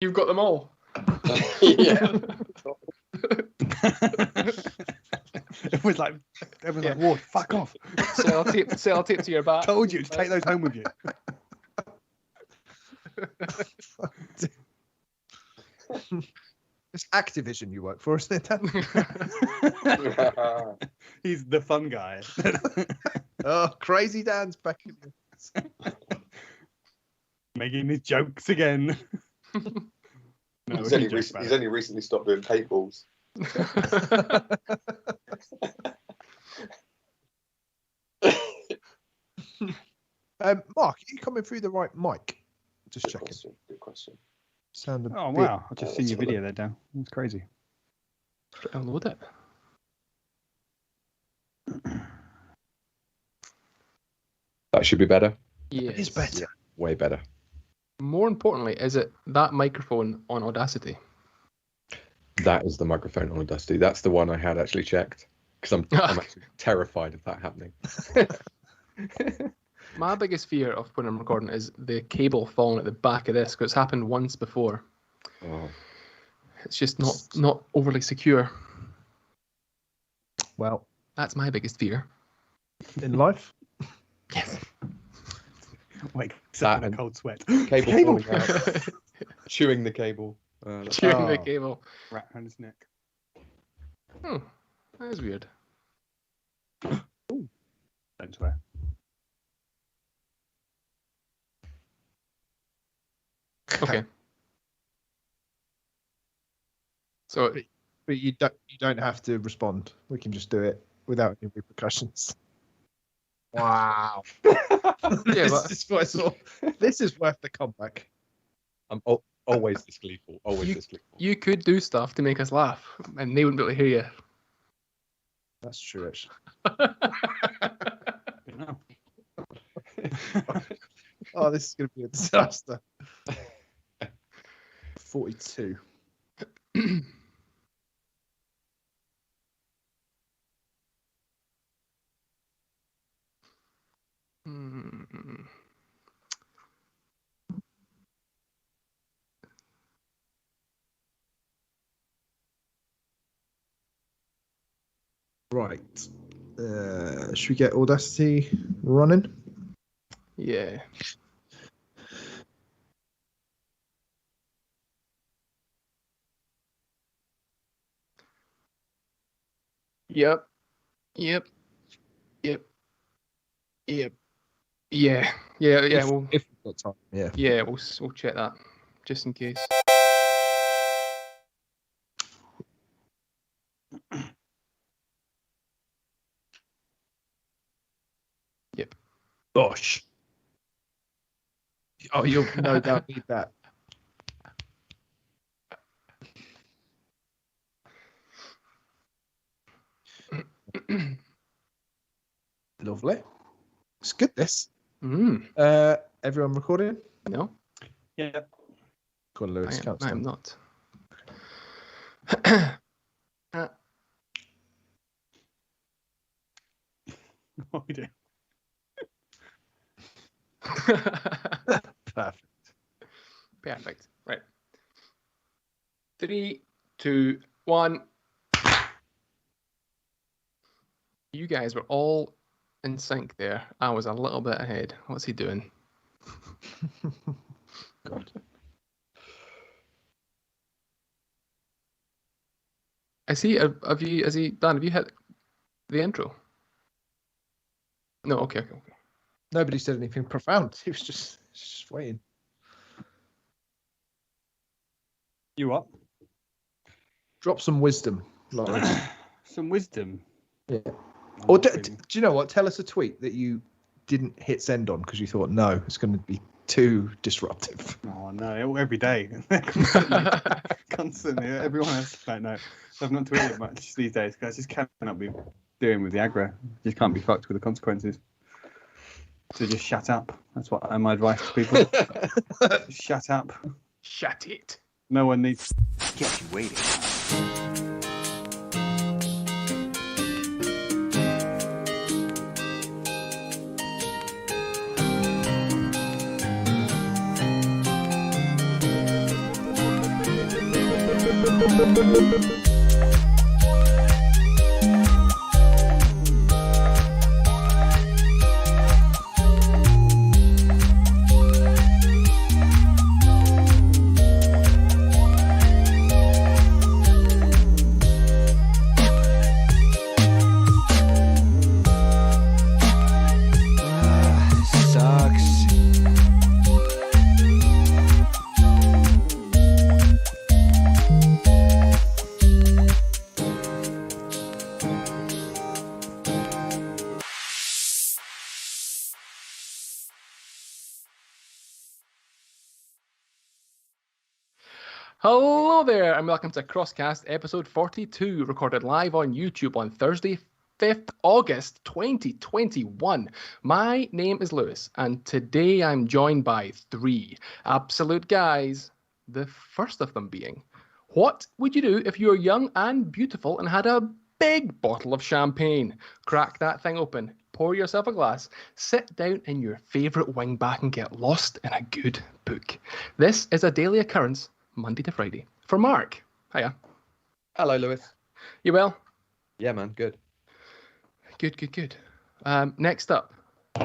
You've got them all. Yeah. It was like, Ward, fuck off. Sellotape to your back. Told you to take those home with you. It's Activision you work for, isn't it, Dan? He's the fun guy. Oh, Crazy Dan's back in. Making his jokes again. No, He's only recently stopped doing paintballs. Mark, are you coming through the right mic? Just Good checking. question. Good question. Sound a Oh bit- wow! I just seen your video there, Dan. It's crazy. Download it. That should be better. Yes. It is better. Way better. More importantly, is it that microphone on Audacity? That is the microphone on Audacity. That's the one I had actually checked because I'm actually terrified of that happening. My biggest fear of when I'm recording is the cable falling at the back of this, because it's happened once before. Oh. It's just not overly secure. Well, That's my biggest fear. in life, Yes. Wait, That in a and- cold sweat. Cable falling out, chewing the cable. Chewing the Oh. cable. Rat around his neck. That is weird. Don't swear. Okay. So but you don't have to respond. We can just do it without any repercussions. Wow. Yeah, but This is worth the comeback. I'm always this gleeful. Always this gleeful. you could do stuff to make us laugh, and they wouldn't be able to hear you. That's true, actually. No. Oh, this is going to be a disaster. 42. Hmm. Right. Should we get Audacity running? Yeah. Yep. Yep. Yep. Yep. Yeah. Yeah. Yeah. We'll If we've got time. Yeah. yeah. We'll check that just in case. Yep. Bosh. Oh, you'll no doubt need that. Lovely. It's good, this. Everyone recording? No, Yeah. Go on, Lewis. Count I am down. not. What we do? Perfect. Perfect. Right. 3, 2, 1. You guys were all in sync there. I was a little bit ahead. What's he doing? God. Have you hit the intro? No, okay. Nobody said anything profound. He was just waiting. You up? Drop some wisdom, Lawrence. Some wisdom. Yeah. I'm Or not do feeling- you know what? Tell us a tweet that you didn't hit send on because you thought, no, it's going to be too disruptive. Oh no! Every day, constantly. Everyone has. Don't know. I've not tweeted much these days because I just cannot be doing with the aggro. Just can't be fucked with the consequences. So just shut up. That's what my advice to people. Just shut up. Shut it. No one needs. Kept you waiting. Sucks. Hello there, and welcome to CrossCast episode 42, recorded live on YouTube on Thursday, 5th August 2021. My name is Lewis, and today I'm joined by three absolute guys. The first of them being, what would you do if you were young and beautiful and had a big bottle of champagne? Crack that thing open, pour yourself a glass, sit down in your favourite wingback and get lost in a good book. This is a daily occurrence, Monday to Friday. For Mark. Hiya. Hello, Lewis. You well? Yeah, man, good. Good. Next up,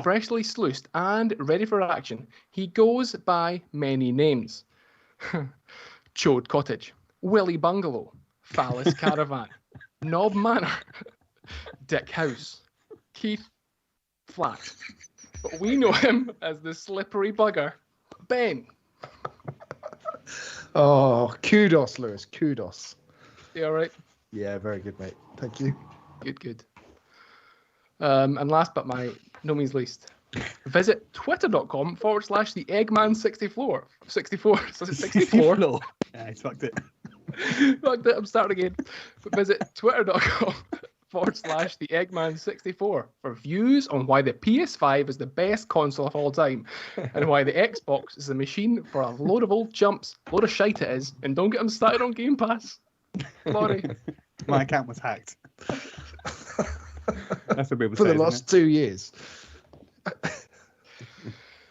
freshly sluiced and ready for action. He goes by many names. Chode Cottage, Willy Bungalow, Phallus Caravan, Knob Manor, Dick House, Keith Flat. But we know him as the slippery bugger, Ben. Oh, kudos, Lewis. Kudos. You all right? Yeah, very good, mate. Thank you. Good. And last but by no means least, visit twitter.com/the Eggman64. 64. So it's 64. Yeah, he's fucked it. Fucked it, I'm starting again. But visit twitter.com/the Eggman64 for views on why the PS5 is the best console of all time and why the Xbox is a machine for a load of old chumps, load of shite it is, and don't get them started on Game Pass. Laurie. My account was hacked. That's what people For say, the last 2 years.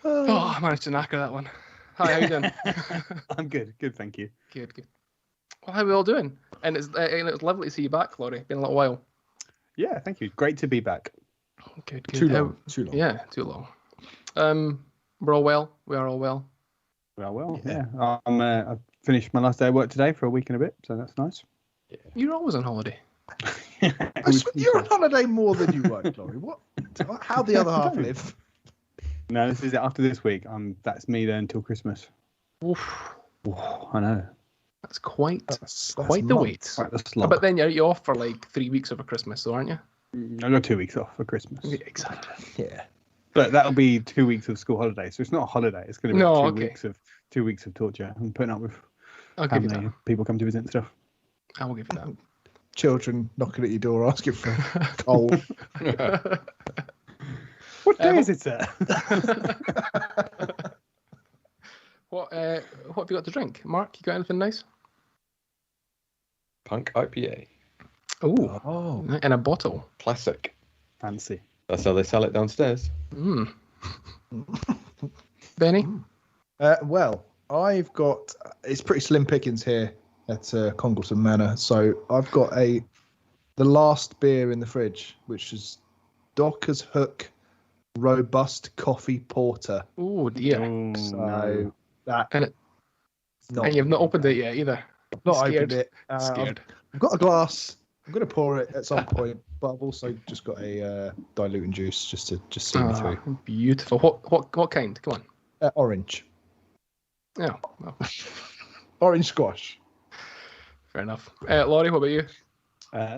Oh, I managed to knacker that one. Hi, how you doing? I'm good, thank you. Good. Well, how are we all doing? And it's lovely to see you back, Laurie. Been a little while. Yeah, thank you. Great to be back. Good. Too long. Yeah, too long. We're all well. We are all well. Well, yeah. I've finished my last day of work today for a week and a bit, so that's nice. You're always on holiday. You're on holiday more than you work, Laurie. What? How the other half live? No, this is it. After this week, that's me there until Christmas. Oof. Ooh, I know. That's quite That's the months. wait. Quite the slog. But then you're off for like 3 weeks over Christmas, though, aren't you? I got 2 weeks off for Christmas. Yeah, exactly. Yeah. But that'll be 2 weeks of school holiday, so it's not a holiday. It's going to be No, 2 okay. weeks of 2 weeks of torture and putting up with I'll give you family that. and people come to visit and stuff. I will give you that. Children knocking at your door asking for coal. What day is it, sir? What have you got to drink? Mark, you got anything nice? Punk IPA. Ooh, Oh. in a bottle. Classic. Fancy. That's how they sell it downstairs. Benny? Well, I've got, it's pretty slim pickings here at Congleton Manor. So I've got the last beer in the fridge, which is Docker's Hook Robust Coffee Porter. Oh dear. Oh, So no. that. And you've not opened it yet either. Not Scared. opened it. Scared. I've got a glass. I'm going to pour it at some point, but I've also just got a diluting juice just to see me through. Beautiful. What kind? Come on. Orange. Yeah. Well, Orange squash. fair enough. Laurie, what about you?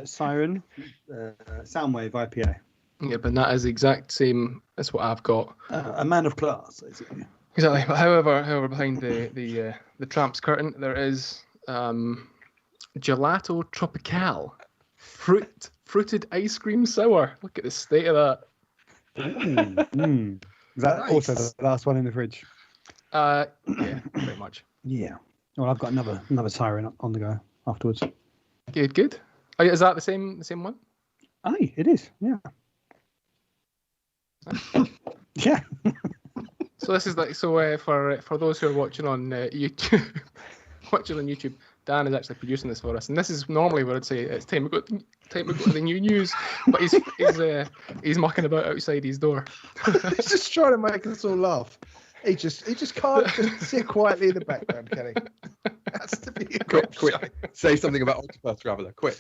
Siren, Soundwave IPA. Yeah, but that is the exact same as what I've got. A man of class, basically. Exactly. But however, behind the tramp's curtain, there is Gelato Tropical, fruited ice cream sour. Look at the state of that. Is that Nice. also the last one in the fridge? Yeah, pretty much. Yeah. Well, I've got another Siren on the go afterwards. Good. Oh, is that the same one? Aye, it is. Yeah. Yeah. So this is like for those who are watching on YouTube, watching on YouTube, Dan is actually producing this for us, and this is normally where I'd say it's time to go to the new news, but he's mucking about outside his door. He's just trying to make us all laugh. He just can't just sit quietly in the background, Kenny. Has to be a Quick. Say something about Octopath Traveler. Quick.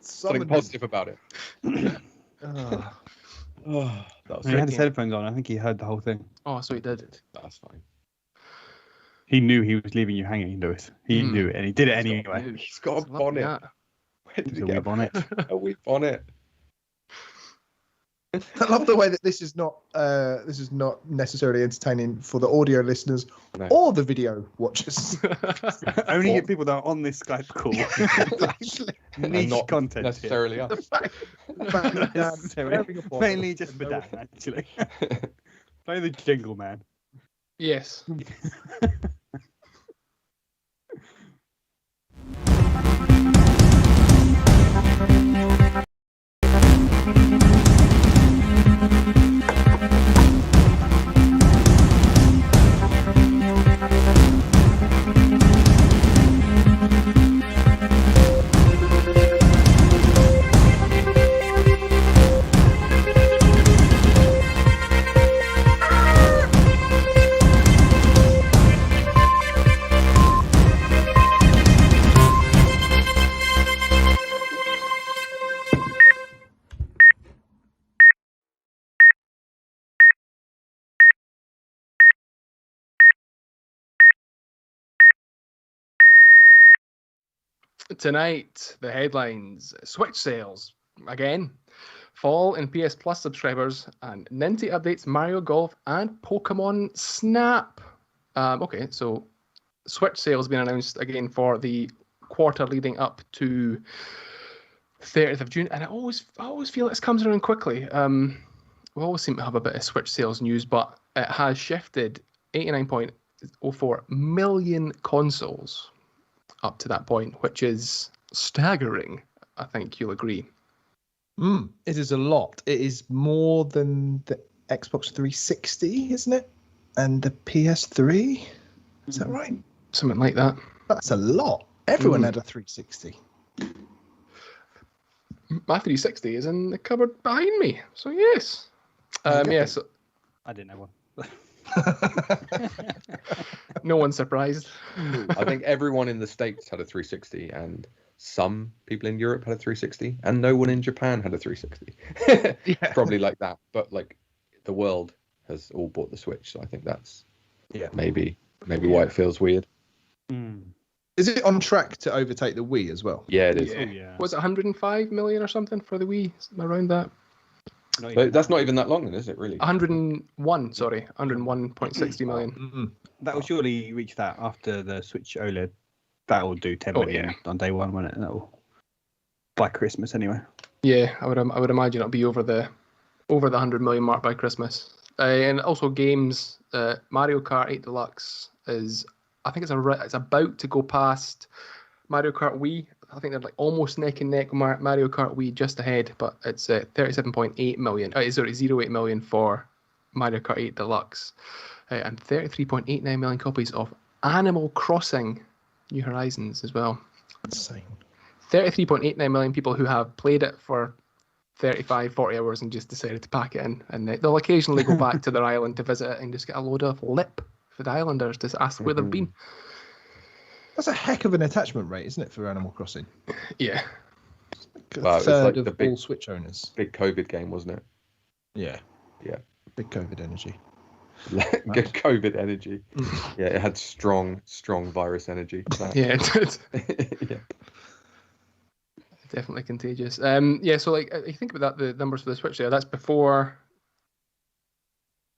Something positive about it. Oh, That was He had his headphones on. I think he heard the whole thing. Oh, so he did. That's fine. He knew he was leaving you hanging, Lewis. He knew it, and he did it anyway. He's got a bonnet. Where did It's he a get wee bonnet. a wee bonnet? I love the way that this is not necessarily entertaining for the audio listeners or the video watchers. Only get people that are on this Skype call. And Niche not content. necessarily us. Mainly just for Dan, actually. Play the jingle, man. Yes. Tonight, the headlines: Switch sales again, fall in PS Plus subscribers, and Ninty updates Mario Golf and Pokemon Snap. Okay, so Switch sales being announced again for the quarter leading up to 30th of June, and I always feel this comes around quickly. We always seem to have a bit of Switch sales news, but it has shifted. 89.04 million consoles up to that point, which is staggering. I think you'll agree. It is a lot. It is more than the Xbox 360, isn't it? And the PS3. Is that right? Something like that. That's a lot. Everyone had a 360. My 360 is in the cupboard behind me. So yes. Yes. I didn't know one. No one's surprised. I think everyone in the States had a 360, and some people in Europe had a 360, and no one in Japan had a 360. Yeah. Probably like that, but like the world has all bought the Switch, so I think that's maybe why it feels weird. Is it on track to overtake the Wii as well? Yeah, it is. Yeah. Was it 105 million or something for the Wii? Around that? But that's not even that long, then, is it? Really? 101. Sorry, 101.60 million. That will surely reach that after the Switch OLED. That will do 10 million on day one, won't it? That will by Christmas anyway. Yeah, I would imagine it'll be over the 100 million mark by Christmas. And also games. Mario Kart 8 Deluxe is, I think it's about to go past Mario Kart Wii. I think they're like almost neck and neck. Mario Kart Wii just ahead, but it's 37.8 million. Sorry, 0.8 million for Mario Kart 8 Deluxe, and 33.89 million copies of Animal Crossing New Horizons as well. Insane. 33.89 million people who have played it for 35, 40 hours and just decided to pack it in, and they'll occasionally go back to their island to visit it and just get a load of lip for the islanders to ask where they've been. That's a heck of an attachment rate, isn't it, for Animal Crossing? Yeah. Well, A third like of all Switch owners. Big COVID game, wasn't it? Yeah. Yeah. Big COVID energy. Good COVID energy. Yeah, it had strong virus energy. Yeah, it did. Yeah. Definitely contagious. Yeah, so like you think about that, the numbers for the Switch there, that's before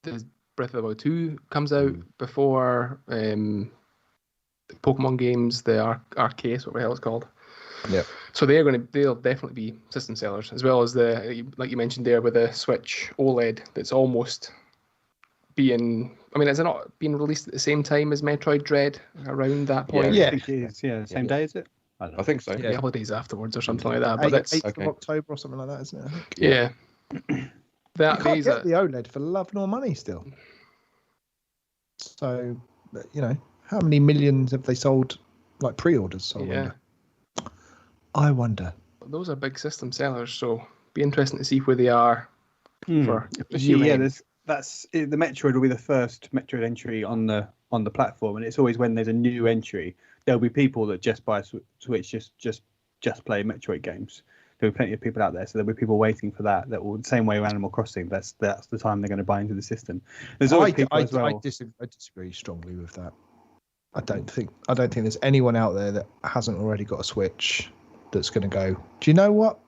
the Breath of the Wild 2 comes out, before the Pokemon games, the Arceus, what the hell it's called. Yeah. So they'll definitely be system sellers, as well as the, like you mentioned there, with the Switch OLED that's almost being, I mean, is it not being released at the same time as Metroid Dread around that point? I think it is. Yeah, the same day, is it? I don't know. I think so. A couple of days afterwards or something like that. But that's 8th of October or something like that, isn't it? I think. yeah. That You can't these get the OLED for love nor money still. So, How many millions have they sold, like pre-orders? So I wonder. Those are big system sellers, so be interesting to see where they are for Yeah, the Metroid will be the first Metroid entry on the platform, and it's always when there's a new entry, there'll be people that just buy Switch just play Metroid games. There'll be plenty of people out there, so there'll be people waiting for that. That will, the same way with Animal Crossing. That's the time they're going to buy into the system. There's always people as well. I disagree strongly with that. I don't think there's anyone out there that hasn't already got a Switch that's going to go, do you know what?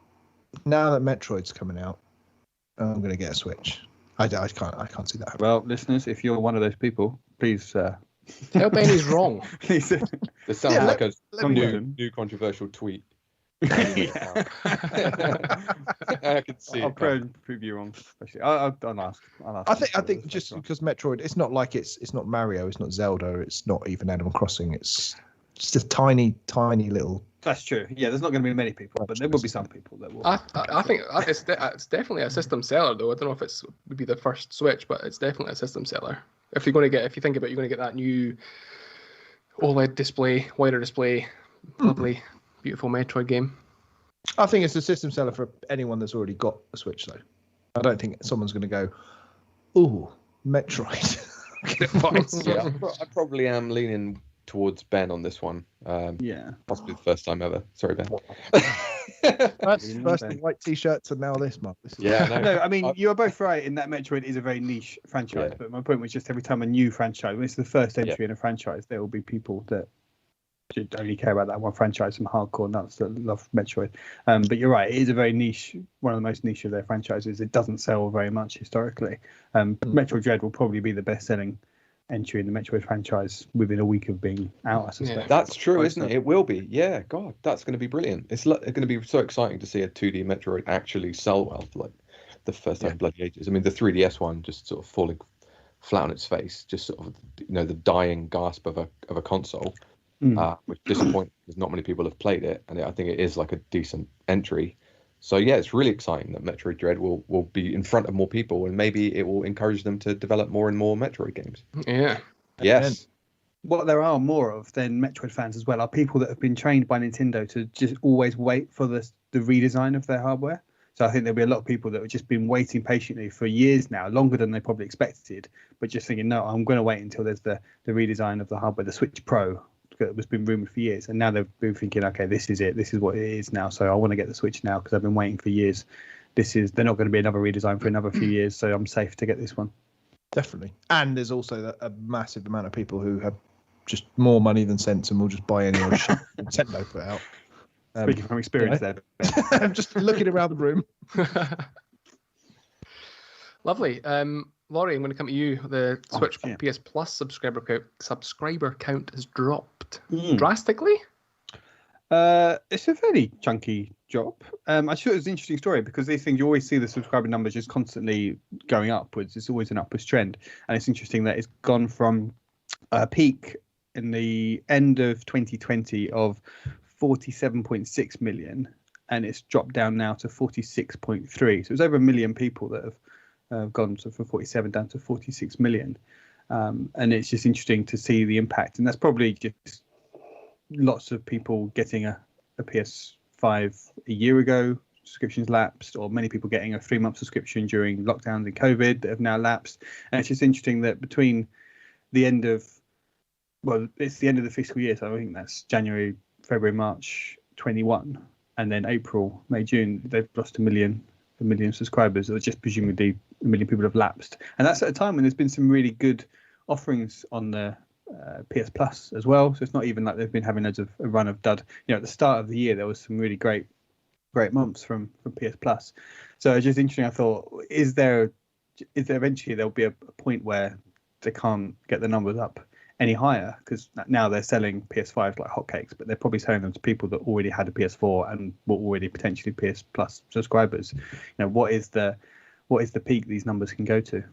Now that Metroid's coming out, I'm going to get a Switch. I can't see that happening. Well, listeners, if you're one of those people, please tell Benny's wrong. Please. This sounds like a new controversial tweet. I could see. I'll prove you wrong. Especially, I'll ask. I think just because Metroid, it's not like it's not Mario, it's not Zelda, it's not even Animal Crossing. It's just a tiny little. That's true. Yeah, there's not going to be many people, but there will be some people that will. I think it's definitely a system seller, though. I don't know if it would be the first Switch, but it's definitely a system seller. If you think about it, you're going to get that new OLED display, wider display, lovely, beautiful Metroid game. I think it's a system seller for anyone that's already got a Switch, though. I don't think someone's going to go, "Ooh, Metroid." Yeah, I probably am leaning towards Ben on this one. Possibly the first time ever. Sorry, Ben. First the white t-shirts and now this month. No, I mean, you are both right in that Metroid is a very niche franchise. Yeah. But my point was just every time a new franchise, when it's the first entry in a franchise, there will be people that only care about that one franchise, some hardcore nuts that love Metroid. But you're right, it is a very niche, one of the most niche of their franchises. It doesn't sell very much historically. Metroid Dread will probably be the best-selling entry in the Metroid franchise within a week of being out, I suspect. Yeah, that's true, isn't it? It will be. Yeah, God, that's going to be brilliant. It's going to be so exciting to see a 2D Metroid actually sell well for like the first time in bloody ages. I mean, the 3DS one just sort of falling flat on its face, just sort of, the dying gasp of a console, which is disappointing because not many people have played it, and I think it is like a decent entry. So yeah, it's really exciting that Metroid Dread will be in front of more people, and maybe it will encourage them to develop more and more Metroid games. Yeah. Yes. What there are more of than Metroid fans as well are people that have been trained by Nintendo to just always wait for the redesign of their hardware. So I think there'll be a lot of people that have just been waiting patiently for years now, longer than they probably expected, but just thinking, no, I'm going to wait until there's the redesign of the hardware, the Switch Pro. That was been rumored for years, and now they've been thinking, okay, this is it, this is what it is now, so I want to get the Switch now because I've been waiting for years. They're not going to be another redesign for another few years, so I'm safe to get this one. Definitely. And there's also a massive amount of people who have just more money than sense and will just buy any old shit Nintendo put out. Speaking from experience there. I'm just looking around the room. Lovely. Laurie, I'm going to come to you. The Switch PS Plus subscriber count has dropped drastically. It's a fairly chunky drop. I thought it was an interesting story because these things, you always see the subscriber numbers just constantly going upwards. It's always an upwards trend. And it's interesting that it's gone from a peak in the end of 2020 of 47.6 million, and it's dropped down now to 46.3. So it's over 1 million people that have gone from 47 down to 46 million. And it's just interesting to see the impact. And that's probably just lots of people getting a PS5 a year ago, subscriptions lapsed, or many people getting a 3-month subscription during lockdowns and COVID that have now lapsed. And it's just interesting that between the end of, it's the end of the fiscal year, so I think that's January, February, March 21, and then April, May, June, they've lost a million subscribers, or just presumably 1 million people have lapsed. And that's at a time when there's been some really good offerings on the PS Plus as well. So it's not even like they've been having loads of a run of dud. At the start of the year, there was some really great months from PS Plus. So it's just interesting. I thought, is there eventually there'll be a point where they can't get the numbers up any higher, because now they're selling PS5s like hotcakes, but they're probably selling them to people that already had a PS4 and were already potentially PS Plus subscribers. What is the peak these numbers can go to?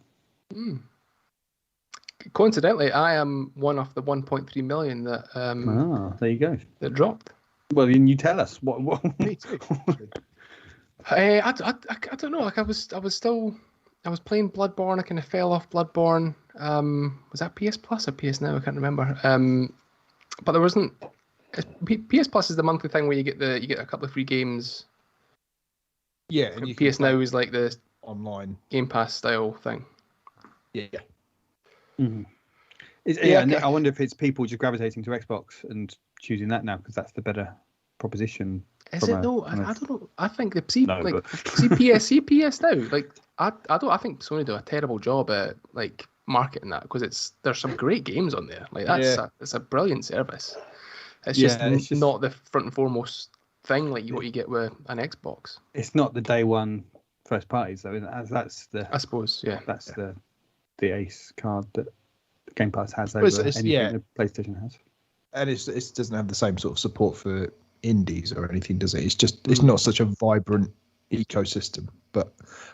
Coincidentally, I am one of the 1.3 million that there you go, that dropped. Well, you tell us what. Me too. I don't know. Like I was still I was playing Bloodborne. I kind of fell off Bloodborne. Was that PS Plus or PS Now? I can't remember. But there wasn't. PS Plus is the monthly thing where you get a couple of free games. Yeah, and you can PS Now is like the online Game Pass style thing. Yeah. Mm-hmm. Yeah, okay. I wonder if it's people just gravitating to Xbox and choosing that now because that's the better proposition. Is it though? I don't know. I think the PS now. Like I think Sony do a terrible job at like marketing that because there's some great games on there. Like it's a brilliant service. It's just not the front and foremost thing like what you get with an Xbox. It's not the day one first parties though. That's the. I suppose that's the ace card that Game Pass has over anything that PlayStation has. And it doesn't have the same sort of support for indies or anything, does it? It's not such a vibrant ecosystem. But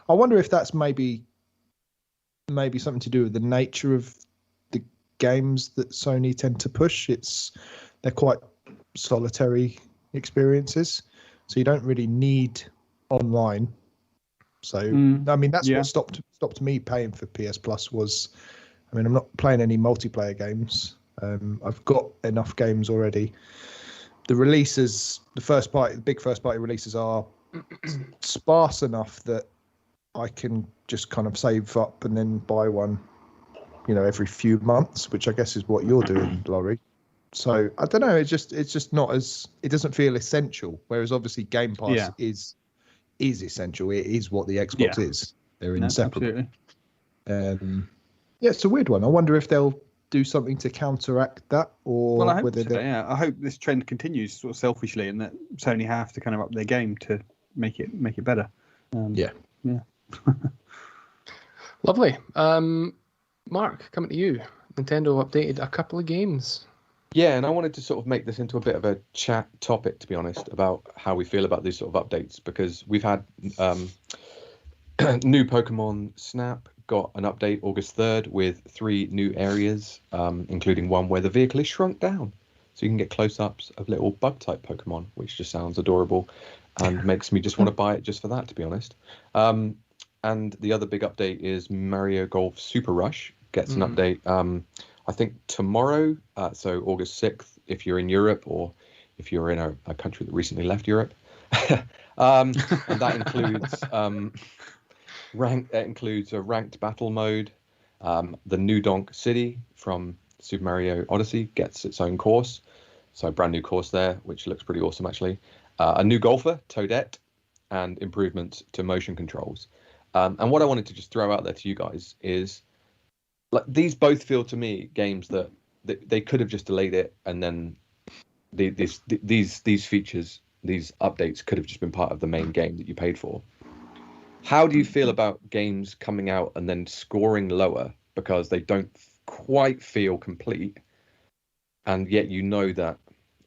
I wonder if that's maybe something to do with the nature of the games that Sony tend to push. They're quite solitary experiences, so you don't really need online. So I mean that's what stopped me paying for PS Plus was, I mean I'm not playing any multiplayer games. I've got enough games already. The releases, the big first party releases are sparse enough that I can just kind of save up and then buy one, every few months, which I guess is what you're doing, Laurie. So I don't know. It's just not as, it doesn't feel essential. Whereas obviously Game Pass is essential. It is what the Xbox is. They're inseparable. It's a weird one. I wonder if they'll do something to counteract that, or I hope I hope this trend continues, sort of selfishly, and that Sony have to kind of up their game to make it better. Lovely. Mark, coming to you. Nintendo updated a couple of games. Yeah, and I wanted to sort of make this into a bit of a chat topic, to be honest, about how we feel about these sort of updates, because we've had new Pokemon Snap got an update August 3rd with 3 new areas, including one where the vehicle is shrunk down. So you can get close-ups of little bug-type Pokemon, which just sounds adorable and makes me just want to buy it just for that, to be honest. And the other big update is Mario Golf Super Rush gets an update, I think tomorrow, so August 6th, if you're in Europe or if you're in a country that recently left Europe. And that includes a ranked battle mode. The New Donk City from Super Mario Odyssey gets its own course. So a brand new course there, which looks pretty awesome, actually. A new golfer, Toadette, and improvements to motion controls. And what I wanted to just throw out there to you guys is, like, these both feel to me games that they could have just delayed it, and then these features, these updates could have just been part of the main game that you paid for. How do you feel about games coming out and then scoring lower because they don't quite feel complete, and yet you know that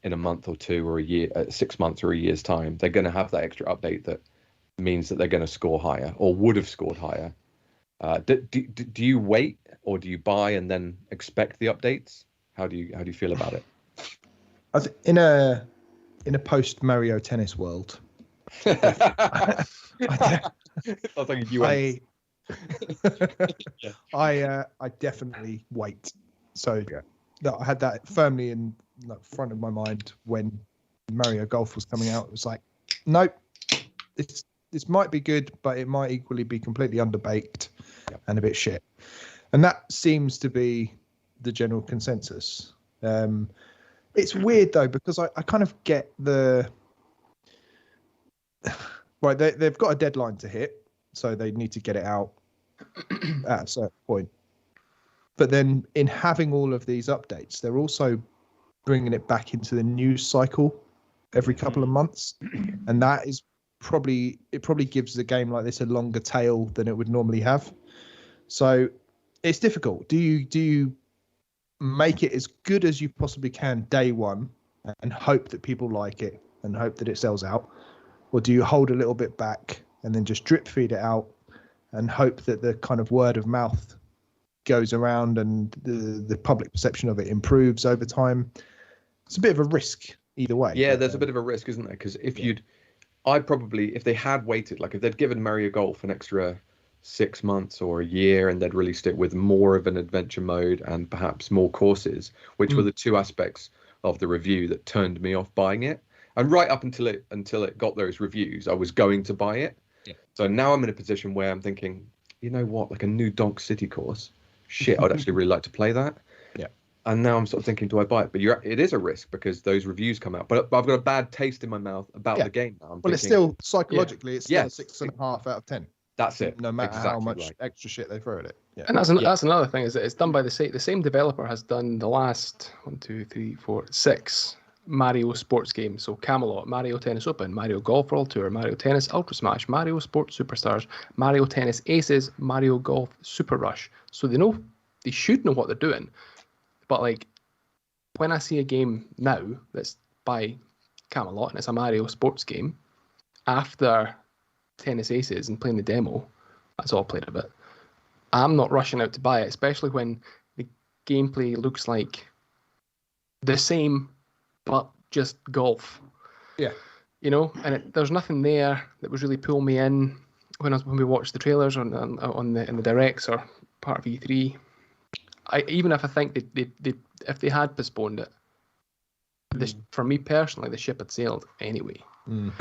in a month or two or a year, 6 months or a year's time, they're going to have that extra update that means that they're going to score higher or would have scored higher? Do you wait, or do you buy and then expect the updates? How do you feel about it? In a post Mario Tennis world, I definitely wait. So I had that firmly in the front of my mind when Mario Golf was coming out. It was like, nope, this might be good, but it might equally be completely underbaked and a bit shit. And that seems to be the general consensus. It's weird though, because I kind of get the right. They've got a deadline to hit, so they need to get it out at a certain point. But then, in having all of these updates, they're also bringing it back into the news cycle every couple of months, and that is probably gives a game like this a longer tail than it would normally have. So it's difficult. Do you make it as good as you possibly can day one and hope that people like it and hope that it sells out, or do you hold a little bit back and then just drip feed it out and hope that the kind of word of mouth goes around and the public perception of it improves over time? It's a bit of a risk either way. Yeah, there's a bit of a risk, isn't there? Because if they had waited, like if they'd given Mario Golf an extra 6 months or a year, and they'd released it with more of an adventure mode and perhaps more courses, which were the two aspects of the review that turned me off buying it. And right up until it got those reviews, I was going to buy it. Yeah. So now I'm in a position where I'm thinking, you know what, like a new Donk City course, shit, I'd actually really like to play that. Yeah. And now I'm sort of thinking, do I buy it? But it is a risk because those reviews come out. But I've got a bad taste in my mouth about the game now. Well, it's still psychologically, it's still a 6.5 out of 10. That's it. No matter how Exactly much extra shit they throw at it. Yeah. And that's another thing, is that it's done by the same developer has done the last 6 Mario sports games. So Camelot, Mario Tennis Open, Mario Golf World Tour, Mario Tennis Ultra Smash, Mario Sports Superstars, Mario Tennis Aces, Mario Golf Super Rush. So they should know what they're doing. But like, when I see a game now that's by Camelot and it's a Mario sports game, after Tennis Aces and playing the demo, that's all I played of it, I'm not rushing out to buy it, especially when the gameplay looks like the same but just golf. Yeah. You know, and there's nothing there that was really pulling me in when we watched the trailers in the directs or part of E3. Even if I think if they had postponed it, for me personally, the ship had sailed anyway.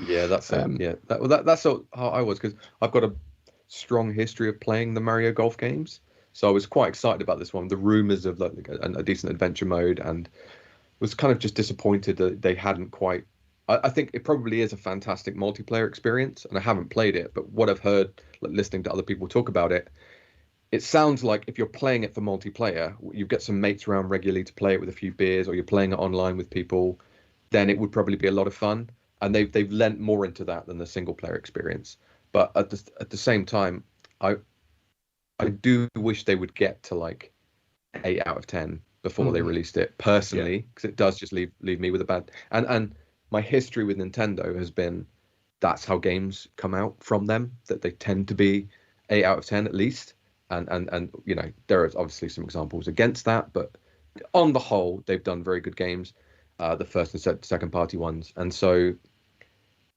Yeah, that's it. Yeah, that's how I was, because I've got a strong history of playing the Mario Golf games, so I was quite excited about this one. The rumors of like a decent adventure mode, and was kind of just disappointed that they hadn't quite. I think it probably is a fantastic multiplayer experience, and I haven't played it, but what I've heard, like listening to other people talk about it, it sounds like if you're playing it for multiplayer, you get some mates around regularly to play it with a few beers, or you're playing it online with people, then it would probably be a lot of fun. And they've lent more into that than the single player experience. But at the same time, I do wish they would get to like 8 out of 10 before they released it, personally, because it does just leave me with a bad. And my history with Nintendo has been that's how games come out from them, that they tend to be 8 out of 10 at least. And you know, there are obviously some examples against that, but on the whole, they've done very good games, the first and second party ones. And so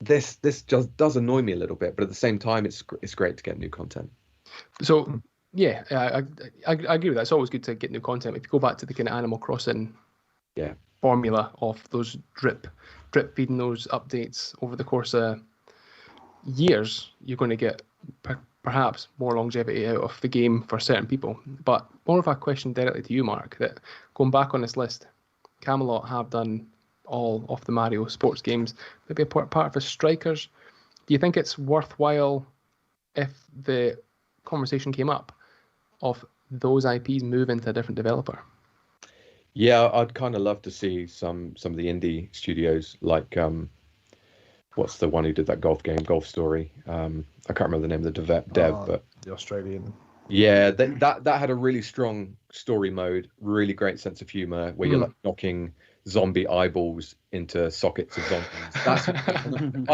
this just does annoy me a little bit, but at the same time, it's great to get new content. So yeah, I agree with that. It's always good to get new content. If you go back to the kind of Animal Crossing formula of those drip feeding those updates over the course of years, you're going to get perhaps more longevity out of the game for certain people. But more of a question directly to you, Mark, that going back on this list, Camelot have done all of the Mario sports games, maybe a part of the Strikers. Do you think it's worthwhile if the conversation came up of those IPs move into a different developer? Yeah, I'd kind of love to see some of the indie studios, like what's the one who did that golf game, Golf Story? I can't remember the name of the dev, but the Australian. Yeah, that had a really strong story mode, really great sense of humor, where you're like knocking zombie eyeballs into sockets of zombies.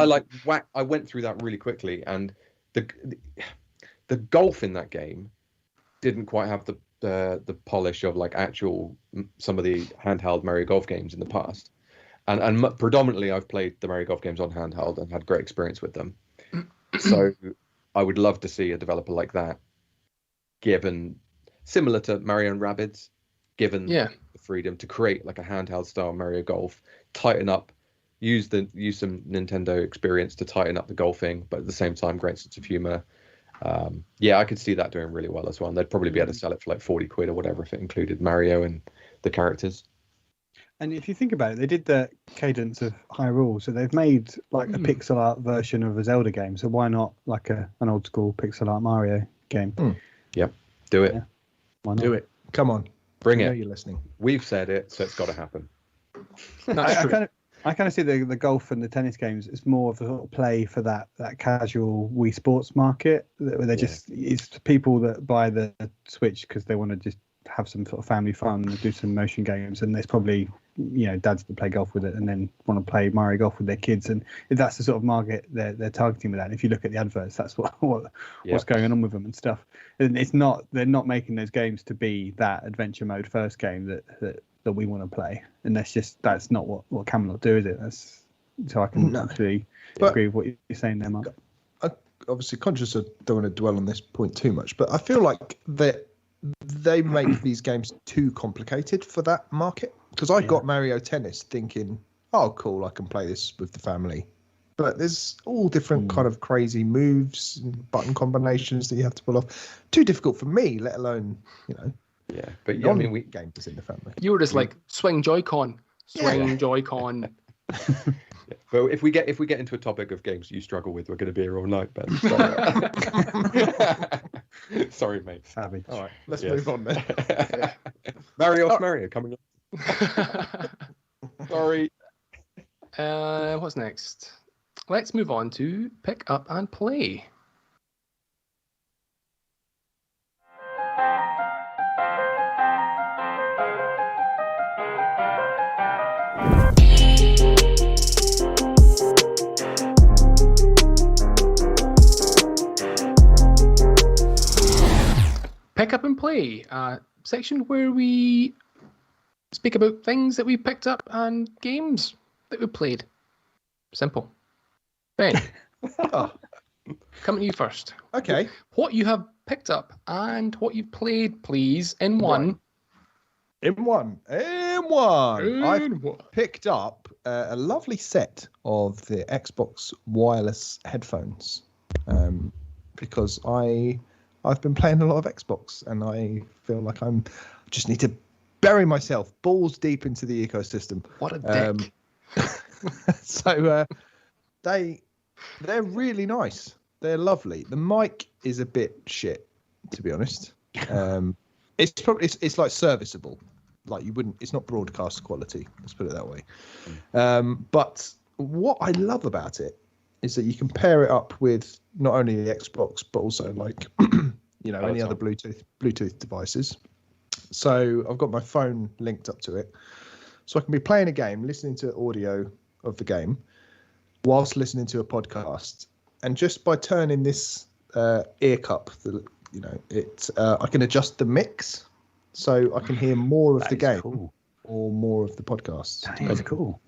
I went through that really quickly, and the golf in that game didn't quite have the polish of like actual some of the handheld Mario Golf games in the past. And predominantly I've played the Mario Golf games on handheld and had great experience with them. So I would love to see a developer like that, given similar to Mario and Rabbids, given the freedom to create like a handheld style Mario Golf, tighten up, use some Nintendo experience to tighten up the golfing, but at the same time, great sense of humor. I could see that doing really well as well. And they'd probably be able to sell it for like 40 quid or whatever if it included Mario and the characters. And if you think about it, they did the Cadence of Hyrule, so they've made like a pixel art version of a Zelda game. So why not like an old school pixel art Mario game? Yep, do it. Yeah. Why not? Do it. Come on, bring I know it. you're listening. We've said it, so it's got to happen. I kind of see the golf and the tennis games as more of a sort of play for that casual Wii Sports market, where they it's people that buy the Switch because they want to just have some sort of family fun and do some motion games, and there's probably dads that play golf with it and then want to play Mario Golf with their kids, and if that's the sort of market they're targeting with that. And if you look at the adverts, that's what's going on with them and stuff. And they're not making those games to be that adventure mode first game that we want to play, and that's not what Camelot do, is it? So I can actually agree with what you're saying there, Mark. obviously conscious of don't want to dwell on this point too much, but I feel like that they make these games too complicated for that market. Because I got Mario Tennis thinking, oh, cool, I can play this with the family. But there's all different kind of crazy moves and button combinations that you have to pull off. Too difficult for me, let alone, Yeah, but yeah, I mean, we games in the family. You were just like swing Joy-Con, Joy-Con. Yeah. But if we get into a topic of games you struggle with, we're going to be here all night, Ben. So... Sorry, mate. Savage. All right, let's move on then. Mario coming up. Sorry. What's next? Let's move on to pick up and play. Pick up and play, section where we speak about things that we picked up and games that we played. Simple. Ben, coming to you first. Okay. What you have picked up and what you've played, please, in one. M1. I've picked up a lovely set of the Xbox wireless headphones because I've been playing a lot of Xbox and I feel like I just need to bury myself balls deep into the ecosystem. What a dick. So they're really nice. They're lovely. The mic is a bit shit, to be honest. It's probably it's like serviceable. Like it's not broadcast quality. Let's put it that way. But what I love about it is that you can pair it up with not only the Xbox but also like any other Bluetooth devices. So I've got my phone linked up to it, so I can be playing a game, listening to audio of the game, whilst listening to a podcast. And just by turning this ear cup, I can adjust the mix, so I can hear more of the game or more of the podcast. That is cool.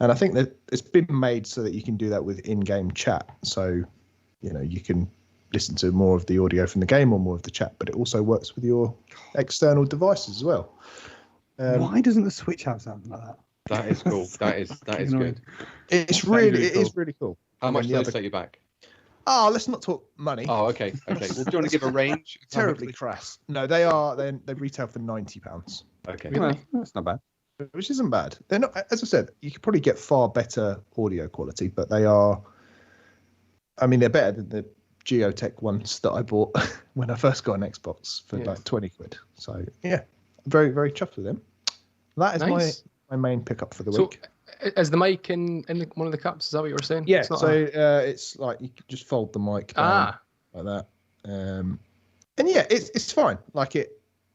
And I think that it's been made so that you can do that with in-game chat. So, you can listen to more of the audio from the game or more of the chat, but it also works with your external devices as well. Why doesn't the Switch have something like that? That is cool. That is good. It is really cool. How much do they set you back? Oh, let's not talk money. Oh, okay. Well, do you want to give a range? Terribly crass. No, they retail for £90. Okay. Really? That's not bad. Which isn't bad. They're not, as I said, you could probably get far better audio quality, but they are. I mean, they're better than the Geotech ones that I bought when I first got an Xbox for like 20 quid. So yeah, very, very chuffed with them. That is nice. my main pickup for the week. So is the mic in one of the cups? Is that what you were saying? Yeah. It's like you could just fold the mic down like that. And yeah, it's fine. Like it,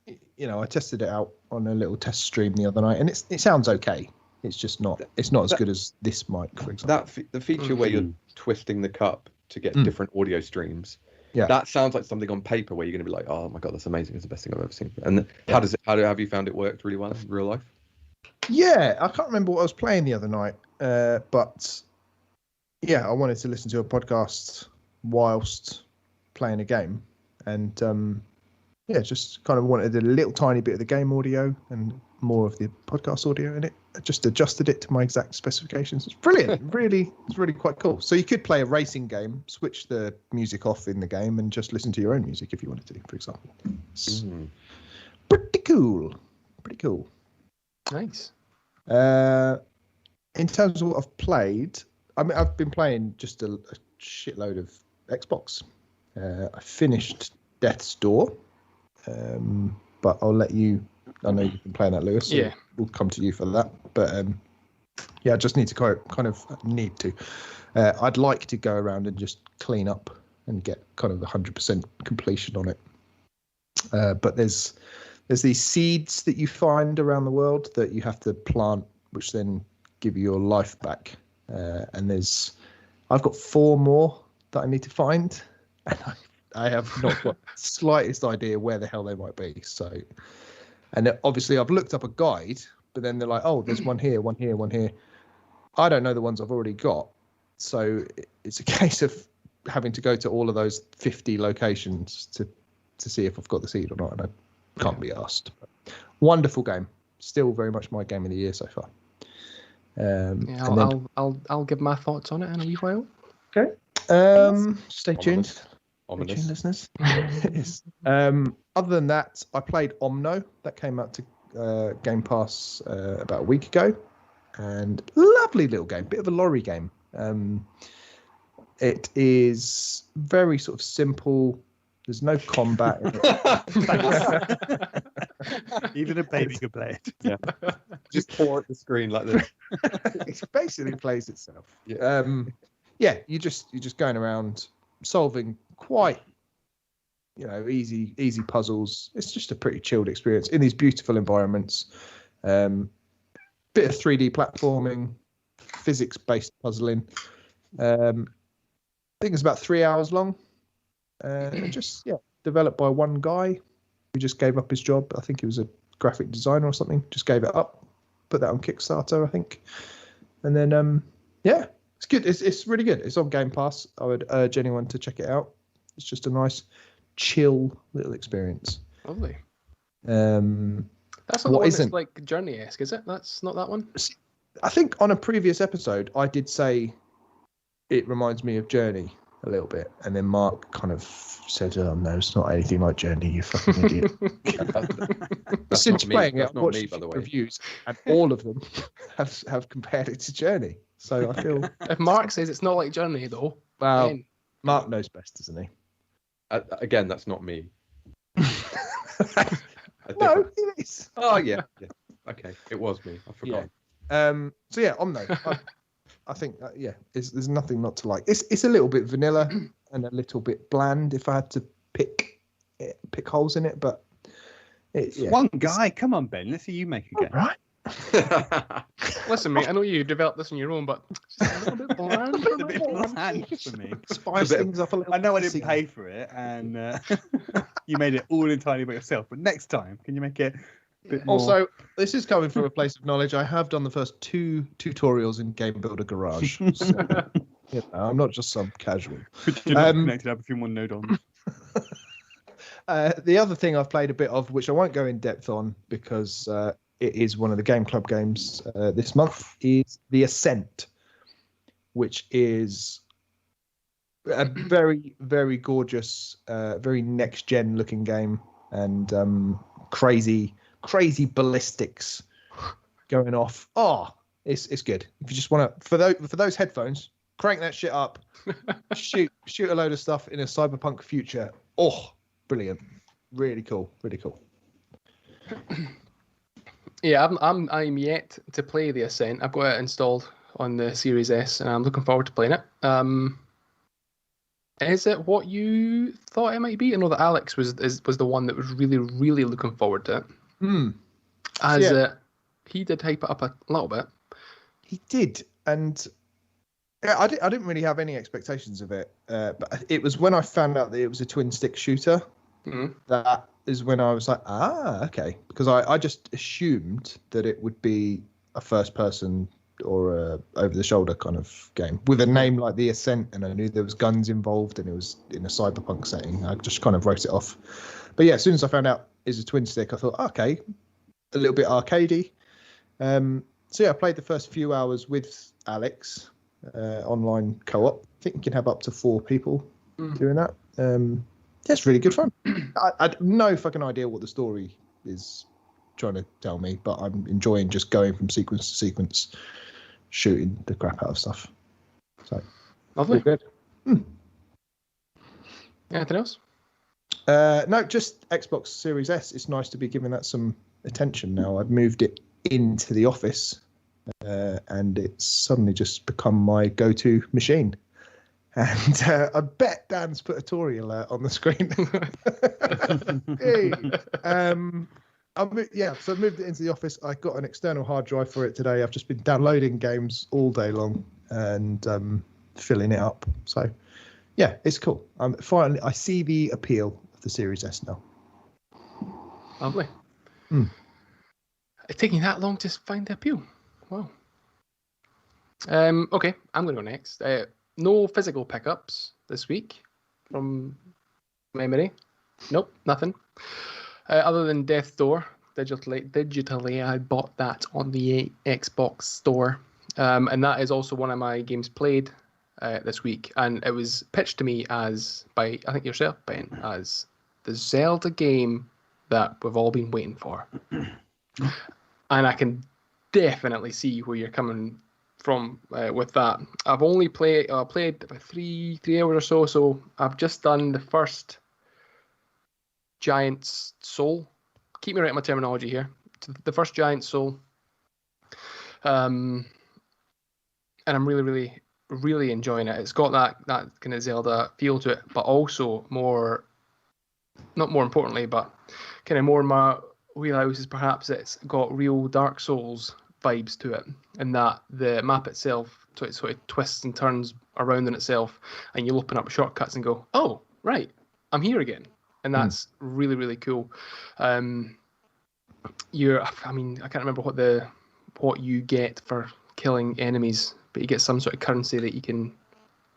I tested it out on a little test stream the other night, and it sounds okay. It's just not. It's not as good as this mic, for example. The feature where you're twisting the cup to get different audio streams. Yeah. That sounds like something on paper where you're going to be like, oh my god, that's amazing. It's the best thing I've ever seen. And have you found it worked really well in real life? Yeah, I can't remember what I was playing the other night, but yeah, I wanted to listen to a podcast whilst playing a game, and just kind of wanted a little tiny bit of the game audio and more of the podcast audio in it. I just adjusted it to my exact specifications. It's brilliant. It's really quite cool. So you could play a racing game, switch the music off in the game, and just listen to your own music if you wanted to, for example. Pretty cool. Nice. In terms of what I've played, I mean, I've been playing just a shitload of Xbox. I finished Death's Door, but I'll let you. I know you've been playing that, Lewis. So we'll come to you for that. But I just need to I'd like to go around and just clean up and get kind of 100% completion on it. But there's these seeds that you find around the world that you have to plant, which then give you your life back. And I've got 4 more that I need to find, and I have not got the slightest idea where the hell they might be. So, and obviously I've looked up a guide, but then they're like, oh, there's one here, one here, one here. I don't know the ones I've already got. So it's a case of having to go to all of those 50 locations to see if I've got the seed or not, and I can't be asked. But wonderful game, still very much my game of the year so far. I'll give my thoughts on it in a wee while. Okay. Stay tuned. Ominous. Stay tuned, listeners. Yes. Other than that, I played Omno. That came out to Game Pass about a week ago, and lovely little game, bit of a lorry game. It is very sort of simple. There's no combat in it. Even a baby could play it. Yeah. Just pour at the screen like this. It basically plays itself. Yeah. You're just going around solving quite, easy puzzles. It's just a pretty chilled experience in these beautiful environments. Bit of 3D platforming, physics-based puzzling. I think it's about 3 hours long. Developed by one guy who just gave up his job. I think he was a graphic designer or something. Just gave it up. Put that on Kickstarter, I think. And then, it's good. It's really good. It's on Game Pass. I would urge anyone to check it out. It's just a nice, chill little experience. Lovely. That's not the one that's like Journey-esque, is it? That's not that one? I think on a previous episode, I did say it reminds me of Journey a little bit, and then Mark kind of said, "Oh no, it's not anything like Journey, you fucking idiot." Since playing it, I've watched a few reviews, and all of them have compared it to Journey. So I feel if Mark says it's not like Journey, though, well, then... Mark knows best, doesn't he? Again, that's not me. No, it is. Oh yeah. Okay, it was me. I forgot. Yeah. Omno. I think there's nothing not to like. It's a little bit vanilla and a little bit bland if I had to pick holes in it, but it's one guy. Come on, Ben. Let's see you make a game. Right. Listen, mate. I know you developed this on your own, but just a little bit bland. A bit bland for me. Spice things up a little. I know I didn't pay for it, and you made it all entirely by yourself. But next time, can you make it? Also, this is coming from a place of knowledge. I have done the first 2 tutorials in Game Builder Garage. So, I'm not just some casual. Connected up a few more node on. The other thing I've played a bit of, which I won't go in depth on because it is one of the Game Club games this month, is The Ascent, which is a very, very gorgeous, very next-gen looking game, and crazy ballistics going off. Oh, it's good. If you just want to, for those headphones, crank that shit up, shoot a load of stuff in a cyberpunk future. Oh, brilliant! Really cool. Yeah, I'm yet to play The Ascent. I've got it installed on the Series S, and I'm looking forward to playing it. Is it what you thought it might be? I know that Alex was the one that was really, really looking forward to it. He did hype it up a little bit. He did, and I didn't really have any expectations of it. But it was when I found out that it was a twin stick shooter that is when I was like, okay, because I just assumed that it would be a first person or a over the shoulder kind of game with a name like The Ascent, and I knew there was guns involved and it was in a cyberpunk setting. I just kind of wrote it off. But yeah, as soon as I found out it's a twin stick, I thought, okay, a little bit arcadey. So yeah, I played the first few hours with Alex, online co-op. I think you can have up to 4 people doing that. It's really good fun. I had no fucking idea what the story is trying to tell me, but I'm enjoying just going from sequence to sequence, shooting the crap out of stuff. So lovely. Good. Anything else? No, just Xbox Series S. It's nice to be giving that some attention now. I've moved it into the office, and it's suddenly just become my go-to machine. And I bet Dan's put a Tory alert on the screen. Hey. So I moved it into the office. I got an external hard drive for it today. I've just been downloading games all day long and filling it up. So yeah, it's cool. Finally, I see the appeal of the Series S now. Lovely. It's taking that long to find the appeal. Wow. Okay, I'm going to go next. No physical pickups this week from memory. Nope, nothing. Other than Death's Door, digitally, I bought that on the Xbox store, and that is also one of my games played this week. And it was pitched to me as by I think yourself, Ben, as the Zelda game that we've all been waiting for. And I can definitely see where you're coming from with that. I've only played about three hours or so. So I've just done the first giant soul. Keep me right on my terminology here. The first giant soul. And I'm really, really, really enjoying it. It's got that kind of Zelda feel to it, but also not more importantly, but kind of more in my wheelhouse is perhaps it's got real Dark Souls vibes to it, and that the map itself sort of twists and turns around in itself, and you'll open up shortcuts and go, oh, right, I'm here again. And that's really, really cool. I can't remember what you get for killing enemies, but you get some sort of currency that you can.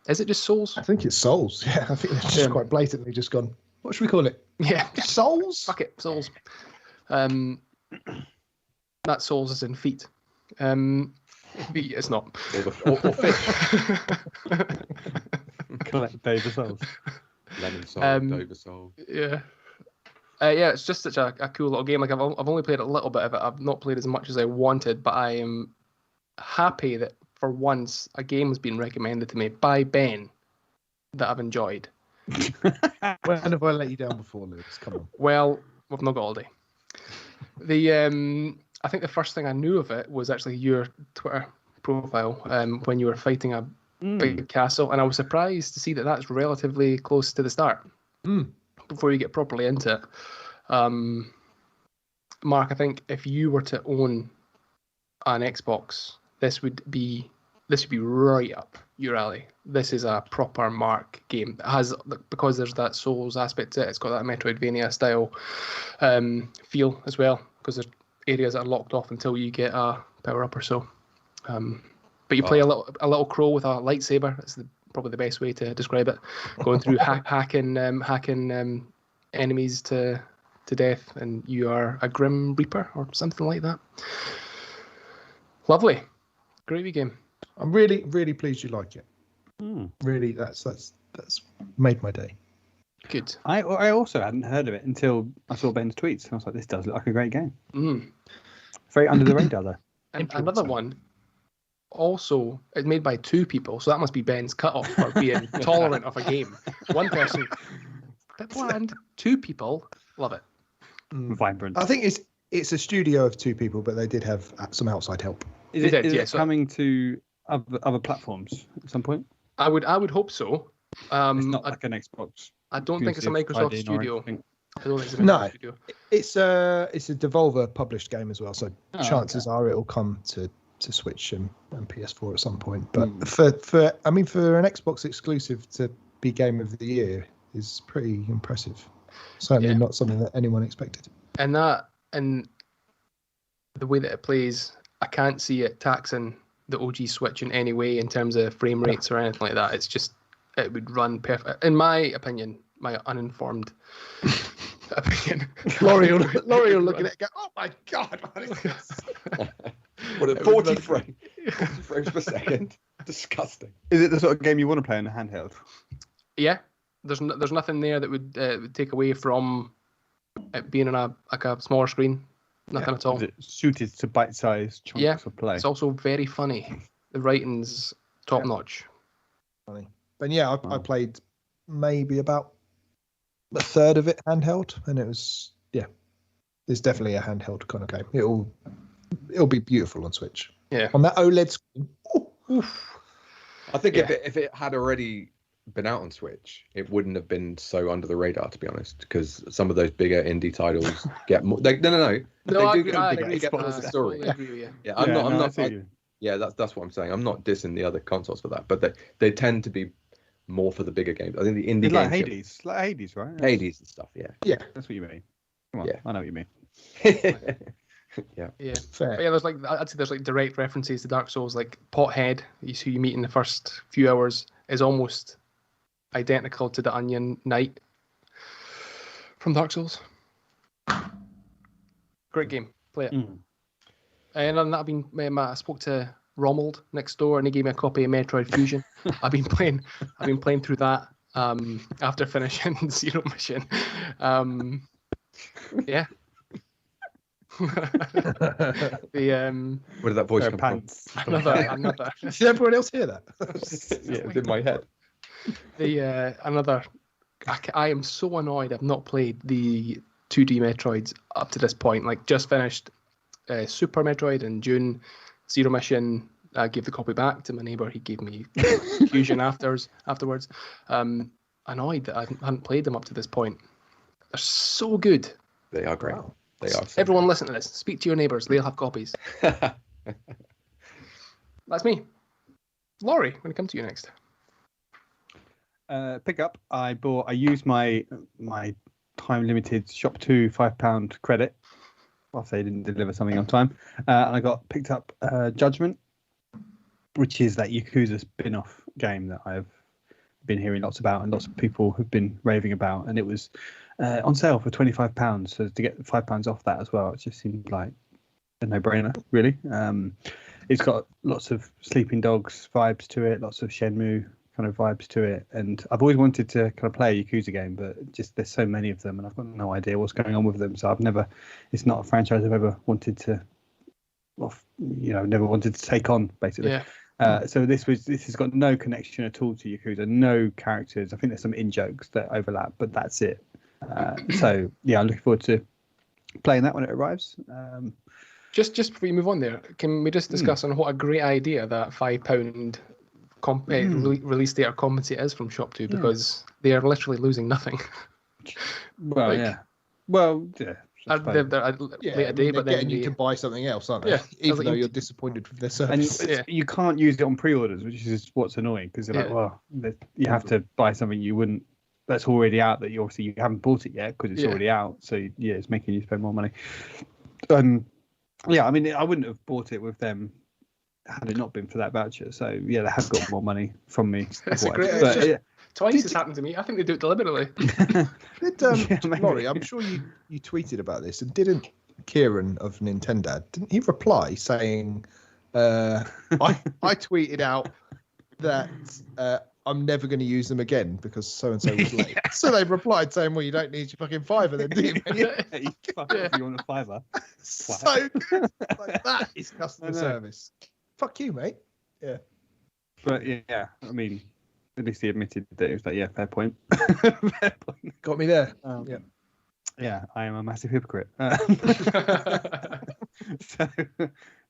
Is it just souls? I think it's souls. Yeah, I think they've just quite blatantly just gone. What should we call it? Yeah, souls. Fuck it, souls. That souls is in feet. It's not. Or fish. Collect Dover souls. Lemon soul, Dover soul. Yeah. Yeah, it's just such a cool little game. Like I've only played a little bit of it. I've not played as much as I wanted, but I am happy that for once a game has been recommended to me by Ben that I've enjoyed. When have I let you down before, Lewis? Come on. Well, we've not got all day. I think the first thing I knew of it was actually your Twitter profile when you were fighting a big castle, and I was surprised to see that that's relatively close to the start before you get properly into it. Mark, I think if you were to own an Xbox, this would be right up your alley. This is a proper Mark game. It has, because there's that Souls aspect to it, it's got that Metroidvania style feel as well, because there's areas that are locked off until you get a power up or so. But you play a little crow with a lightsaber. That's probably the best way to describe it. Going through hacking enemies to death, and you are a Grim Reaper or something like that. Lovely, great wee game. I'm really, really pleased you like it. Really, that's made my day. Good. I also hadn't heard of it until I saw Ben's tweets. I was like, this does look like a great game. Very under the radar, though. And another one, also, it's made by two people, so that must be Ben's cutoff for being tolerant of a game. One person, bit bland. Two people, love it. Vibrant. I think it's a studio of two people, but they did have some outside help. Is it coming to other platforms at some point? I would hope so. It's not like an Xbox. I don't think it's a Microsoft studio. I don't think it's a Microsoft studio. It's a Devolver published game as well, so chances are it'll come to Switch and PS4 at some point. But for an Xbox exclusive to be Game of the Year is pretty impressive. Certainly not something that anyone expected. And the way that it plays, I can't see it taxing the OG Switch in any way in terms of frame rates or anything like that. It's just, it would run perfect. In my opinion, my uninformed opinion. Laurie will look at it and go, oh my God, what is this? What a 40 frames per second. Disgusting. Is it the sort of game you want to play in a handheld? Yeah. There's nothing there that would take away from it being on a smaller screen. Nothing at all. Is it suited to bite-sized chunks of play? It's also very funny. The writing's top notch. Funny. But yeah, I played maybe about a third of it handheld, and it was it's definitely a handheld kind of game. It'll be beautiful on Switch. Yeah. On that OLED screen. Oof. I think if it had already been out on Switch, it wouldn't have been so under the radar, to be honest, because some of those bigger indie titles get more. They do get more of the story. I'm not. That's what I'm saying. I'm not dissing the other consoles for that, but they tend to be more for the bigger games. I think the indie games like Hades, right? Hades and stuff. Yeah, that's what you mean. Come on, I know what you mean. Yeah. Fair. But I'd say there's like direct references to Dark Souls, like Pothead, who you meet in the first few hours, is almost identical to the Onion Knight from Dark Souls. Great game. Play it. And other than that, I spoke to Romuald next door, and he gave me a copy of Metroid Fusion. I've been playing through that after finishing Zero Mission. Yeah. The Where did that voice come pants. another. Did everyone else hear that? from? Yeah, it was in my head. I am so annoyed I've not played the 2D Metroids up to this point. Like, just finished Super Metroid in June, Zero Mission. I gave the copy back to my neighbour. He gave me Fusion afterwards. Annoyed that I hadn't played them up to this point. They're so good. They are great. Wow. They are. So Everyone listen to this. Speak to your neighbours. They'll have copies. good. That's me. Laurie, when it comes to you next. Pick up. I used my time limited shop 2 £5 credit. Well, they didn't deliver something on time, and I picked up Judgment, which is that Yakuza spin-off game that I've been hearing lots about and lots of people have been raving about, and it was on sale for £25. So to get £5 off that as well, it just seemed like a no-brainer, really. It's got lots of Sleeping Dogs vibes to it, lots of Shenmue kind of vibes to it, and I've always wanted to kind of play a Yakuza game, but just there's so many of them and I've got no idea what's going on with them, so it's not a franchise I've ever wanted to, never wanted to take on, basically. So this has got no connection at all to Yakuza, no characters. I think there's some in-jokes that overlap, but that's it. So yeah, I'm looking forward to playing that when it arrives. Just before you move on there, can we just discuss on what a great idea that £5 release date or compensate is from Shop 2, because they are literally losing nothing. Well, yeah. Well, yeah. They're late a day, but then getting you to buy something else, aren't they? Yeah, Even though you're disappointed with their service. And you can't use it on pre-orders, which is what's annoying, because they're like, well, you have to buy something you wouldn't. That's already out that you haven't bought it yet because it's already out. So yeah, it's making you spend more money. Yeah, I mean, I wouldn't have bought it with them had it not been for that voucher. So yeah, they have got more money from me. It's a great. But, twice it's happened to me. I think they do it deliberately. Laurie, I'm sure you tweeted about this, and didn't Kieran of Nintendo, didn't he reply saying, I tweeted out that I'm never going to use them again because so-and-so was late. So they replied saying, well, you don't need your fucking fiver then, do you? You want a fiver. So good. Like, that is customer service. Fuck you, mate. Yeah. But yeah, I mean, at least he admitted that it was like, yeah, fair point. Fair point. Got me there. Yeah, I am a massive hypocrite. So,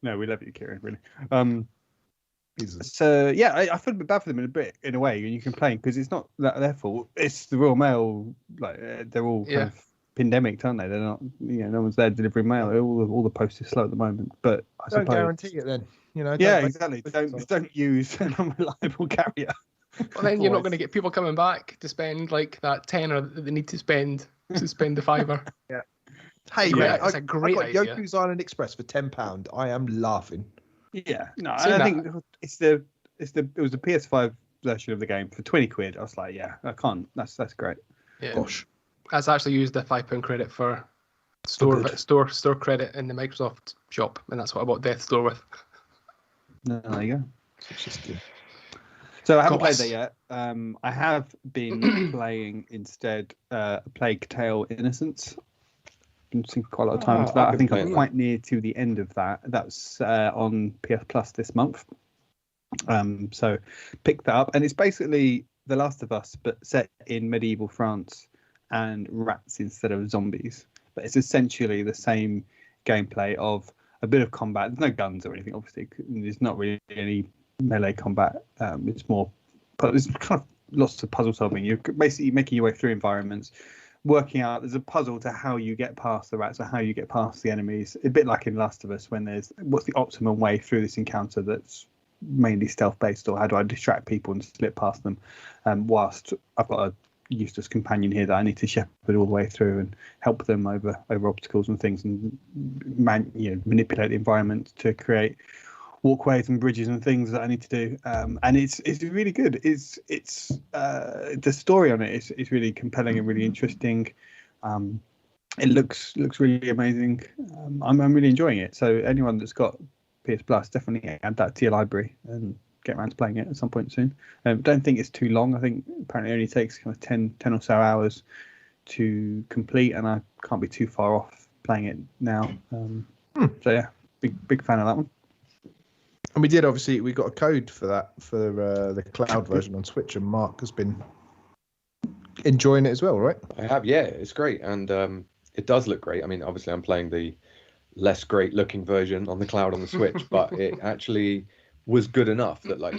no, we love you, Kieran, really. So yeah, I feel a bit bad for them in a way, and you complain because it's not their fault. It's the Royal Mail, like they're all kind of pandemic, aren't they? They're not, no one's there delivering mail. All the post is slow at the moment. But I don't suppose, guarantee it then. Exactly. Don't use an unreliable carrier. Well, then you're not going to get people coming back to spend like that tenner that they need to spend the fiver. Yeah. Hey, man, it's a great I got idea. Yoku's Island Express for £10. I am laughing. Yeah, no, I think it was the PS5 version of the game for £20. I was like, yeah, I can't. That's great. Yeah. Gosh, I've actually used the £5 credit for store credit in the Microsoft shop, and that's what I bought Death's Door with. No, there you go. So I haven't played that yet. I have been playing instead Plague Tale Innocence. Been sinking quite a lot of time into that. I think I'm quite near to the end of that. That's on PS Plus this month. So pick that up, and it's basically The Last of Us, but set in medieval France and rats instead of zombies. But it's essentially the same gameplay of a bit of combat. There's no guns or anything, obviously. There's not really any melee combat. It's more, but there's kind of lots of puzzle solving. You're basically making your way through environments, working out there's a puzzle to how you get past the rats or how you get past the enemies. A bit like in Last of Us, when there's what's the optimum way through this encounter that's mainly stealth based, or how do I distract people and slip past them, whilst I've got a useless companion here that I need to shepherd all the way through and help them over obstacles and things, and manipulate the environment to create walkways and bridges and things that I need to do. And it's really good. It's the story on it is really compelling and really interesting. It looks really amazing. I'm really enjoying it. So anyone that's got PS Plus, definitely add that to your library and get around to playing it at some point soon. Don't think it's too long. I think apparently it only takes kind of 10 or so hours to complete, and I can't be too far off playing it now. So yeah, big fan of that one. And we got a code for that for the cloud version on Switch, and Mark has been enjoying it as well, right? I have, yeah, it's great, and it does look great. I mean, obviously, I'm playing the less great looking version on the cloud on the Switch, but it actually was good enough that, like,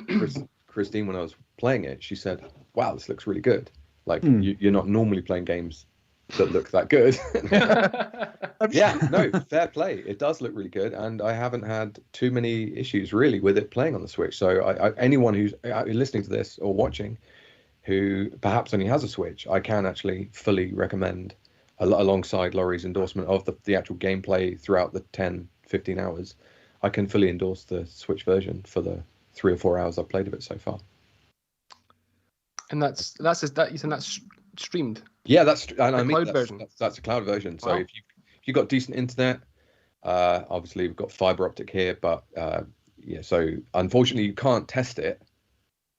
Christine, when I was playing it, she said, "Wow, this looks really good." Like, you're not normally playing games that look that good. Yeah, no, fair play. It does look really good, and I haven't had too many issues really with it playing on the Switch. So anyone who's listening to this or watching who perhaps only has a Switch, I can actually fully recommend, alongside Laurie's endorsement of the actual gameplay throughout the 10-15 hours, I can fully endorse the Switch version for the 3 or 4 hours I've played of it so far. And that's you said that's streamed. Yeah, that's version. That's a cloud version. So Wow. if you've got decent internet, obviously we've got fiber optic here, but yeah, so unfortunately you can't test it.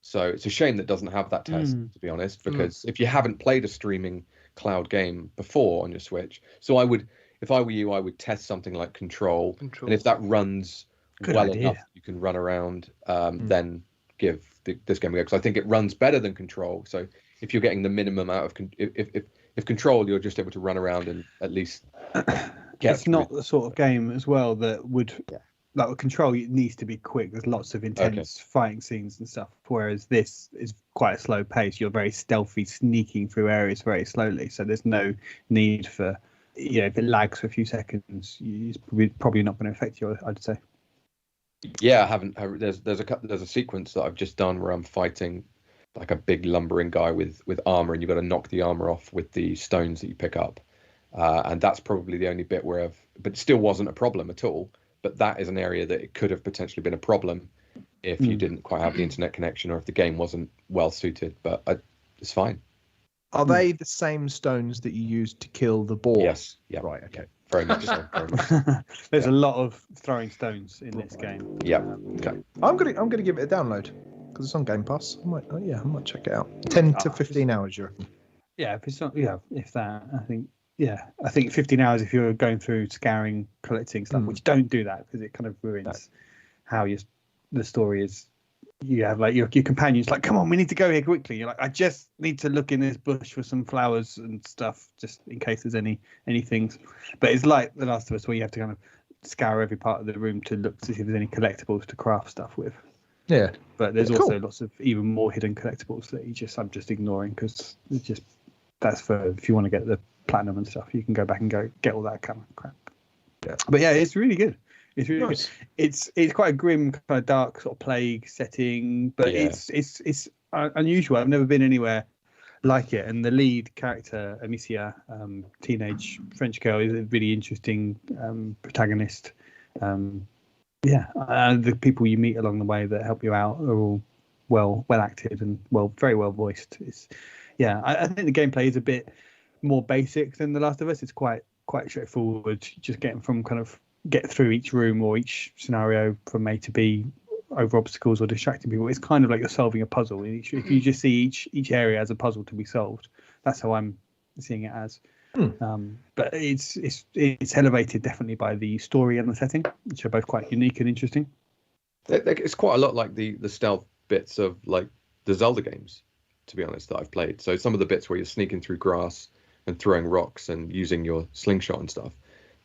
So it's a shame that it doesn't have that test, to be honest, because if you haven't played a streaming cloud game before on your Switch, so if I were you, I would test something like Control. And if that runs enough, you can run around, then give this game a go, because I think it runs better than Control. So if you're getting the minimum out of if Control, you're just able to run around and at least it's not the sort of game as well that would like with Control, it needs to be quick. There's lots of intense fighting scenes and stuff, whereas this is quite a slow pace. You're very stealthy, sneaking through areas very slowly, so there's no need for, if it lags for a few seconds, it's probably not going to affect you, I'd say. Yeah, I haven't. There's a sequence that I've just done where I'm fighting like a big lumbering guy with armor, and you've got to knock the armor off with the stones that you pick up, and that's probably the only bit where but it still wasn't a problem at all. But that is an area that it could have potentially been a problem if you didn't quite have the internet connection, or if the game wasn't well suited. But it's fine. Are they the same stones that you used to kill the boar? Yes. Yeah. Right. Okay. Very much so. Very much so. There's a lot of throwing stones in this game. Yeah. Okay. I'm gonna give it a download because it's on Game Pass. I might check it out. 10 to 15 hours, you reckon? Yeah, if it's not, if that, I think 15 hours if you're going through scouring, collecting stuff, which don't do that because it kind of ruins how the story is. You have like your companions like, come on, we need to go here quickly. You're like, I just need to look in this bush for some flowers and stuff, just in case there's any things. But it's like The Last of Us, where you have to kind of scour every part of the room to look to see if there's any collectibles to craft stuff with. Yeah, but there's also lots of even more hidden collectibles that I'm just ignoring because that's for if you want to get the platinum and stuff. You can go back and go get all that kind of crap. Yeah, but yeah, it's really good. It's really good. It's quite a grim, kind of dark sort of plague setting, but it's unusual. I've never been anywhere like it. And the lead character, Amicia, teenage French girl, is a really interesting protagonist. The people you meet along the way that help you out are all well acted and very well voiced. I think the gameplay is a bit more basic than The Last of Us. It's quite straightforward. Just getting from kind of get through each room or each scenario from A to B over obstacles or distracting people. It's kind of like you're solving a puzzle. If you just see each area as a puzzle to be solved, that's how I'm seeing it as. But it's elevated definitely by the story and the setting, which are both quite unique and interesting. It's quite a lot like the stealth bits of like the Zelda games, to be honest, that I've played. So some of the bits where you're sneaking through grass and throwing rocks and using your slingshot and stuff,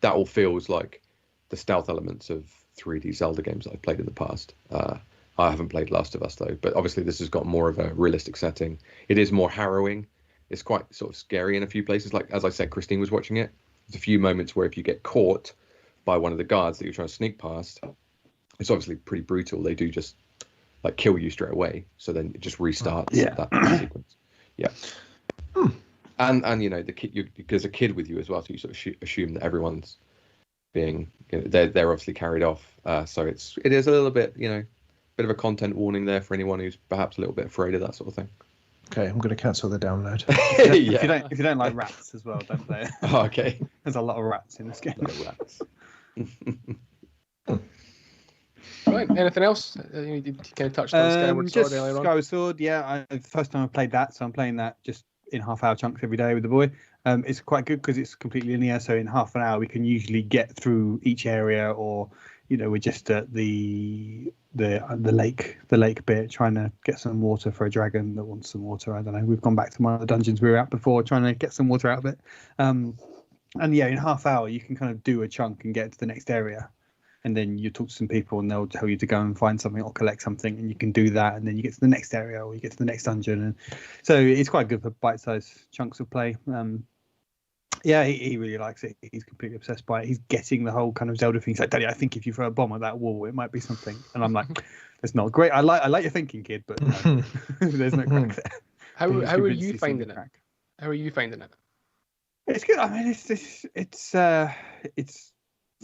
that all feels like the stealth elements of 3D Zelda games that I've played in the past. I haven't played Last of Us though, but obviously this has got more of a realistic setting. It is more harrowing. It's quite sort of scary in a few places. Like, as I said, Christine was watching it. There's a few moments where if you get caught by one of the guards that you're trying to sneak past, it's obviously pretty brutal. They do just like kill you straight away. So then it just restarts that sequence. Yeah. And the kid, there's a kid with you as well. So you sort of assume that everyone's being, they're obviously carried off. So it is a little bit, bit of a content warning there for anyone who's perhaps a little bit afraid of that sort of thing. Okay, I'm going to cancel the download. If you don't like rats as well, don't play it. Oh, okay. There's a lot of rats in this game. A lot of rats. Right. Anything else? You kind of touched on Skyward Sword Just earlier on. Skyward Sword, yeah. First time I played that, so I'm playing that just in half-hour chunks every day with the boy. It's quite good because it's completely linear. So in half an hour, we can usually get through each area, or we're just at the lake bit, trying to get some water for a dragon that wants some water. I don't know. We've gone back to one of the dungeons we were at before, trying to get some water out of it. And yeah, in half hour, you can kind of do a chunk and get to the next area. And then you talk to some people and they'll tell you to go and find something or collect something, and you can do that, and then you get to the next area or you get to the next dungeon. And so it's quite good for bite-sized chunks of play. Yeah, he really likes it. He's completely obsessed by it. He's getting the whole kind of Zelda thing. He's like, Daddy, I think if you throw a bomb at that wall, it might be something. And I'm like, that's not great. I like your thinking, kid, but no, there's no crack there. How are you finding it? How are you finding it? It's good. I mean, it's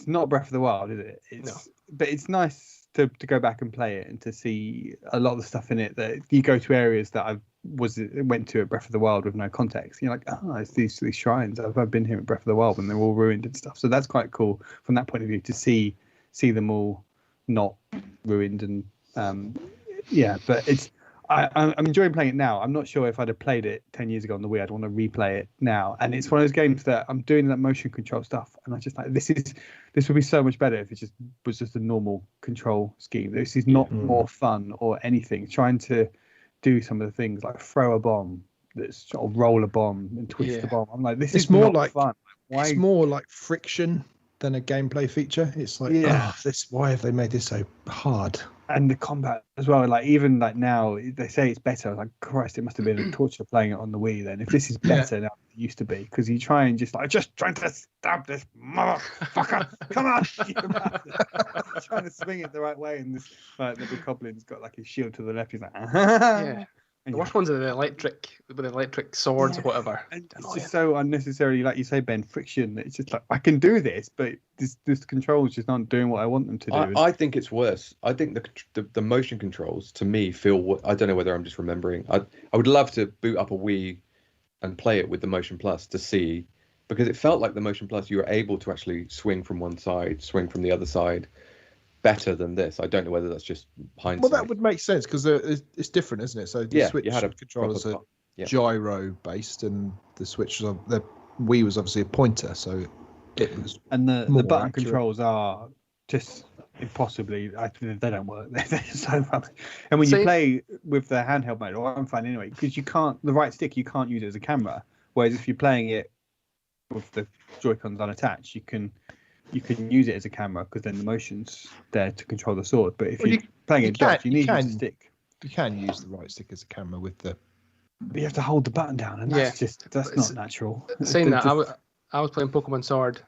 not Breath of the Wild, is it? No. But it's nice to go back and play it and to see a lot of the stuff in it that you go to areas that I went to at Breath of the Wild with no context. You're like, it's these shrines. I've been here at Breath of the Wild when they're all ruined and stuff. So that's quite cool from that point of view to see them all not ruined. And but it's I'm enjoying playing it now. I'm not sure if I'd have played it 10 years ago on the Wii, I'd want to replay it now. And it's one of those games that I'm doing that motion control stuff, and I just like, this would be so much better if it was just a normal control scheme. This is not more fun or anything. Trying to do some of the things like throw a bomb, that's sort of roll a bomb and twist the bomb. I'm like, this is more not like fun. Why? It's more like friction than a gameplay feature. It's like, why have they made this so hard? And the combat as well, like even like now they say it's better. Like, Christ, it must have been a torture playing it on the Wii then. If this is better now than it used to be, because you try and just trying to stab this motherfucker. Come on, trying to swing it the right way, and this the big goblin's got like his shield to the left. He's like, yeah. The worst ones are the electric swords or whatever. And it's just so unnecessarily, like you say, Ben, friction. It's just like, I can do this, but this controls just aren't doing what I want them to do. I think it's worse. I think the motion controls to me feel. I don't know whether I'm just remembering. I would love to boot up a Wii and play it with the Motion Plus to see, because it felt like the Motion Plus you were able to actually swing from one side, swing from the other side, better than this. I don't know whether that's just hindsight. Well, that would make sense because it's different, isn't it? So the Switch controllers are gyro based, and the Wii was obviously a pointer, so it was. And the button controls are just impossibly. They don't work. They're so rubbish. And when you play with the handheld mode, or I'm fine anyway, because the right stick you can't use it as a camera. Whereas if you're playing it with the Joy-Cons unattached, you can use it as a camera because then the motion's there to control the sword. But if you're playing it docked, you need to use the stick. You can use the right stick as a camera with the. But you have to hold the button down, and that's not natural. Saying that, I was playing Pokemon Sword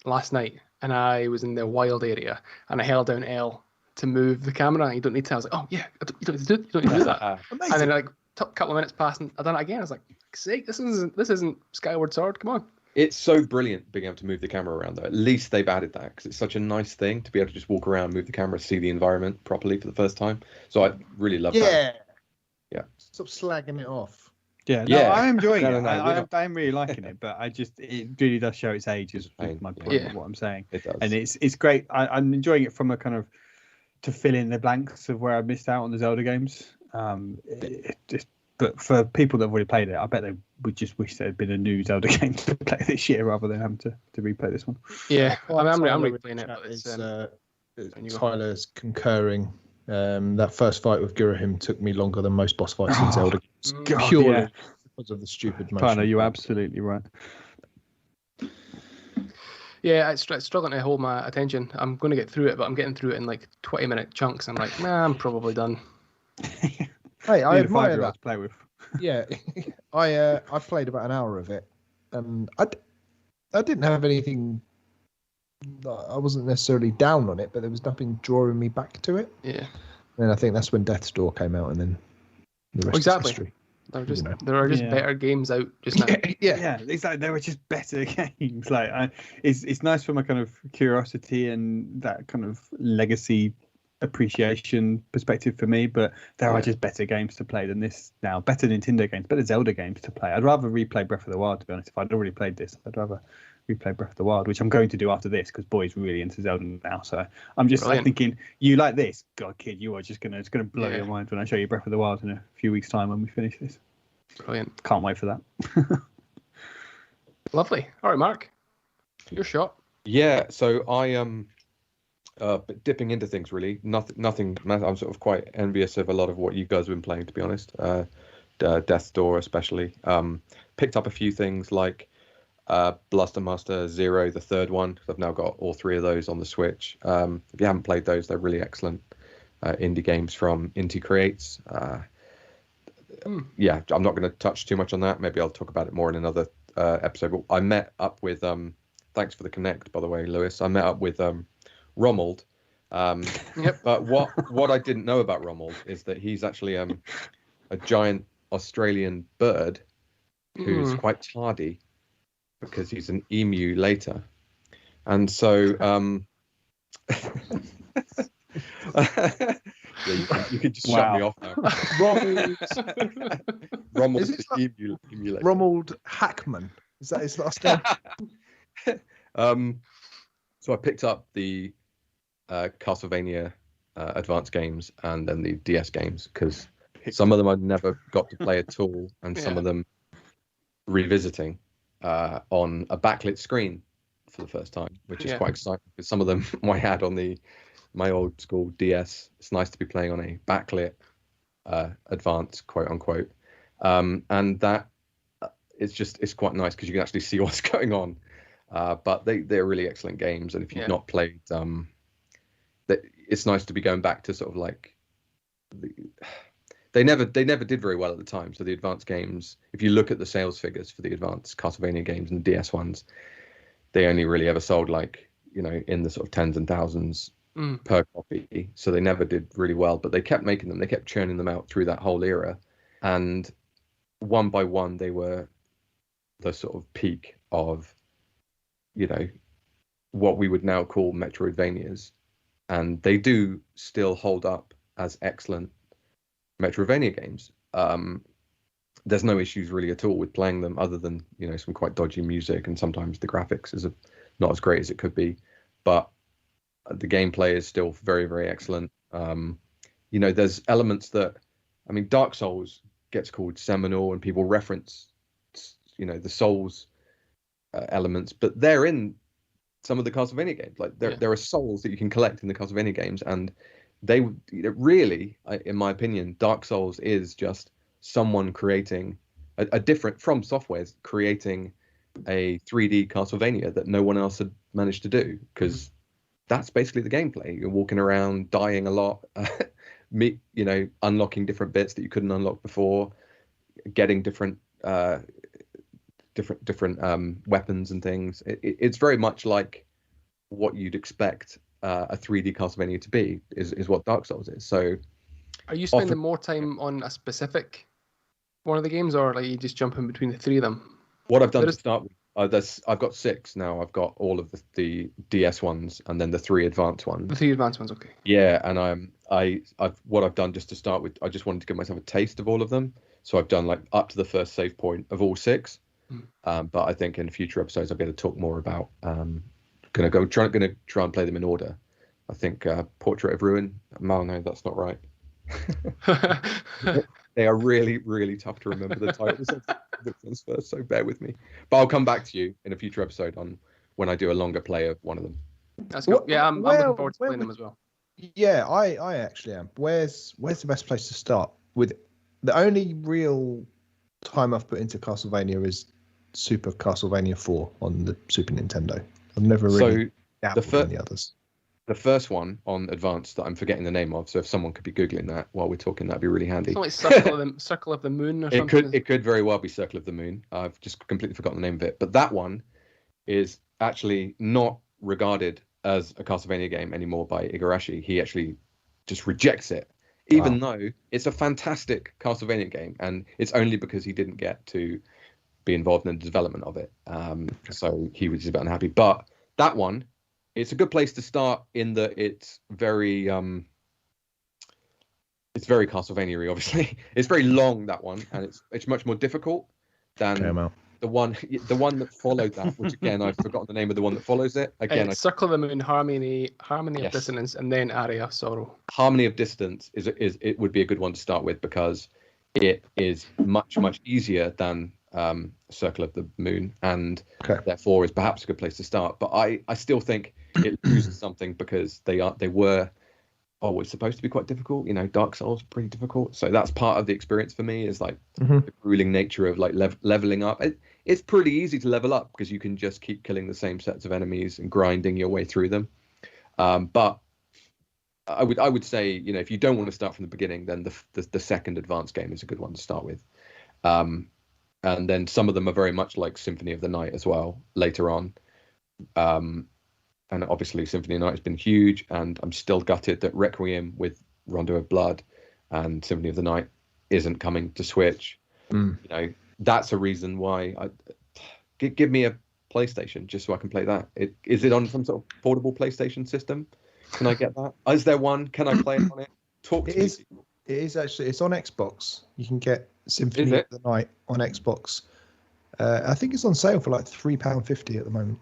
last night, and I was in the wild area, and I held down L to move the camera. And you don't need to. I was like, oh yeah, you don't need to do that. And then like a couple of minutes passed, and I done it again. I was like, sake, this isn't Skyward Sword. Come on. It's so brilliant being able to move the camera around, though. At least they've added that, because it's such a nice thing to be able to just walk around, move the camera, see the environment properly for the first time. So I really love that. Yeah. Stop slagging it off. Yeah, I'm enjoying it. I'm really liking it, but it really does show its age, is my point of what I'm saying. It does. And it's great. I'm enjoying it from a kind of to fill in the blanks of where I missed out on the Zelda games. But for people that have already played it, I bet they would just wish there had been a new Zelda game to play this year rather than having to replay this one. Yeah, I'm replaying it. But Tyler's concurring. That first fight with Girahim took me longer than most boss fights in Zelda games. Purely because of the stupid motion. Tyler, you're absolutely right. Yeah, it's struggling to hold my attention. I'm going to get through it, but I'm getting through it in like 20-minute chunks. I'm like, I'm probably done. Hey, I admire that. To play with. Yeah, I played about an hour of it, and I didn't have anything. I wasn't necessarily down on it, but there was nothing drawing me back to it. Yeah. And I think that's when Death's Door came out, and then the rest is history. There are just Yeah. better games out just now. Yeah, exactly. They were just better games. It's nice for my kind of curiosity and that kind of legacy appreciation perspective for me. But there are just better games to play than this now. Better Nintendo games, better Zelda games to play. I'd rather replay Breath of the Wild, to be honest. If I'd already played this, I'd rather replay Breath of the Wild, which I'm going to do after this because boy's really into Zelda now. So I'm just thinking, you like this? God, kid, you are just it's gonna blow your mind when I show you Breath of the Wild in a few weeks' time when we finish this. Brilliant. Can't wait for that. Lovely. All right, Mark, your shot. Yeah, so I dipping into things really. Nothing. I'm sort of quite envious of a lot of what you guys have been playing, to be honest. Death's Door especially. Picked up a few things like Blaster Master Zero, the third one. I've now got all three of those on the Switch. If you haven't played those, they're really excellent indie games from Inti Creates. Yeah, I'm not going to touch too much on that. Maybe I'll talk about it more in another episode. But I met up with thanks for the connect, by the way, Lewis. I met up with Romuald. Yep. But what I didn't know about Romuald is that he's actually a giant Australian bird who's quite tardy because he's an emu later. And so yeah, you can just shut me off now. Romuald Is it the emu later. Romuald Hackman. Is that his last name? So I picked up the Castlevania advanced games and then the DS games because some of them I'd never got to play at all, and some of them revisiting on a backlit screen for the first time, which is quite exciting because some of them I had on my old school DS. It's nice to be playing on a backlit advanced quote unquote, and that it's quite nice because you can actually see what's going on. But they're really excellent games, and if you've not played, it's nice to be going back to sort of like they never did very well at the time. So the advanced games, if you look at the sales figures for the advanced Castlevania games and the DS ones, they only really ever sold in the sort of tens and thousands per copy. So they never did really well, but they kept making them. They kept churning them out through that whole era, and one by one they were the sort of peak of what we would now call Metroidvanias, and they do still hold up as excellent Metroidvania games. There's no issues really at all with playing them, other than some quite dodgy music, and sometimes the graphics is not as great as it could be, but the gameplay is still very, very excellent. There's elements that, Dark Souls gets called seminal, and people reference the Souls elements, but they're in some of the Castlevania games. Like there are souls that you can collect in the Castlevania games, and they really, in my opinion, Dark Souls is just someone creating a different from software's creating a 3D Castlevania that no one else had managed to do, because that's basically the gameplay. You're walking around, dying a lot, unlocking different bits that you couldn't unlock before, getting different weapons and things. It's very much like what you'd expect a 3D Castlevania to be is what Dark Souls is. So are you spending more time on a specific one of the games, or like you just jump in between the three of them? What I've done to start with, I've got 6 now. I've got all of the DS ones and then the 3 advanced ones. The 3 advanced ones, okay. Yeah, and what I've done just to start with, I just wanted to give myself a taste of all of them. So I've done like up to the first save point of all 6. But I think in future episodes I'll be able to talk more about. Gonna try and play them in order. I think Portrait of Ruin. No, that's not right. They are really, really tough to remember the titles of the ones first, so bear with me. But I'll come back to you in a future episode on when I do a longer play of one of them. That's good. Yeah, I'm looking forward to playing them as well. Yeah, I actually am. Where's the best place to start? With the only real time I've put into Castlevania is Super Castlevania 4 on the Super Nintendo. I've never really dabbled in the others. The first one on Advanced that I'm forgetting the name of, so if someone could be Googling that while we're talking, that'd be really handy. It's like Circle of the Moon or something? It could very well be Circle of the Moon. I've just completely forgotten the name of it. But that one is actually not regarded as a Castlevania game anymore by Igarashi. He actually just rejects it even though it's a fantastic Castlevania game, and it's only because he didn't get to be involved in the development of it. So he was a bit unhappy. But that one, it's a good place to start in that it's very Castlevania-y, obviously. It's very long, that one, and it's much more difficult than the one that followed that, which again I've forgotten the name of the one that follows it. Again, Circle of the Moon, Harmony of Yes. Dissonance, and then Aria of Sorrow. Harmony of Distance is it would be a good one to start with because it is much easier than Circle of the Moon, and therefore is perhaps a good place to start. But I still think it loses something because they were always supposed to be quite difficult. You know, Dark Souls pretty difficult, so that's part of the experience for me, is like the grueling nature of like leveling up. It's pretty easy to level up because you can just keep killing the same sets of enemies and grinding your way through them. But I would say, you know, if you don't want to start from the beginning, then the second advanced game is a good one to start with. And then some of them are very much like Symphony of the Night as well later on. And obviously Symphony of the Night has been huge, and I'm still gutted that Requiem with Rondo of Blood and Symphony of the Night isn't coming to Switch. You know, that's a reason why give me a PlayStation just so I can play that. Is it on some sort of portable PlayStation system? Can I get that? Is there one? Can I play it on it? Talk to me. It is actually. It's on Xbox. You can get Symphony of the Night on Xbox. I think it's on sale for like £3.50 at the moment.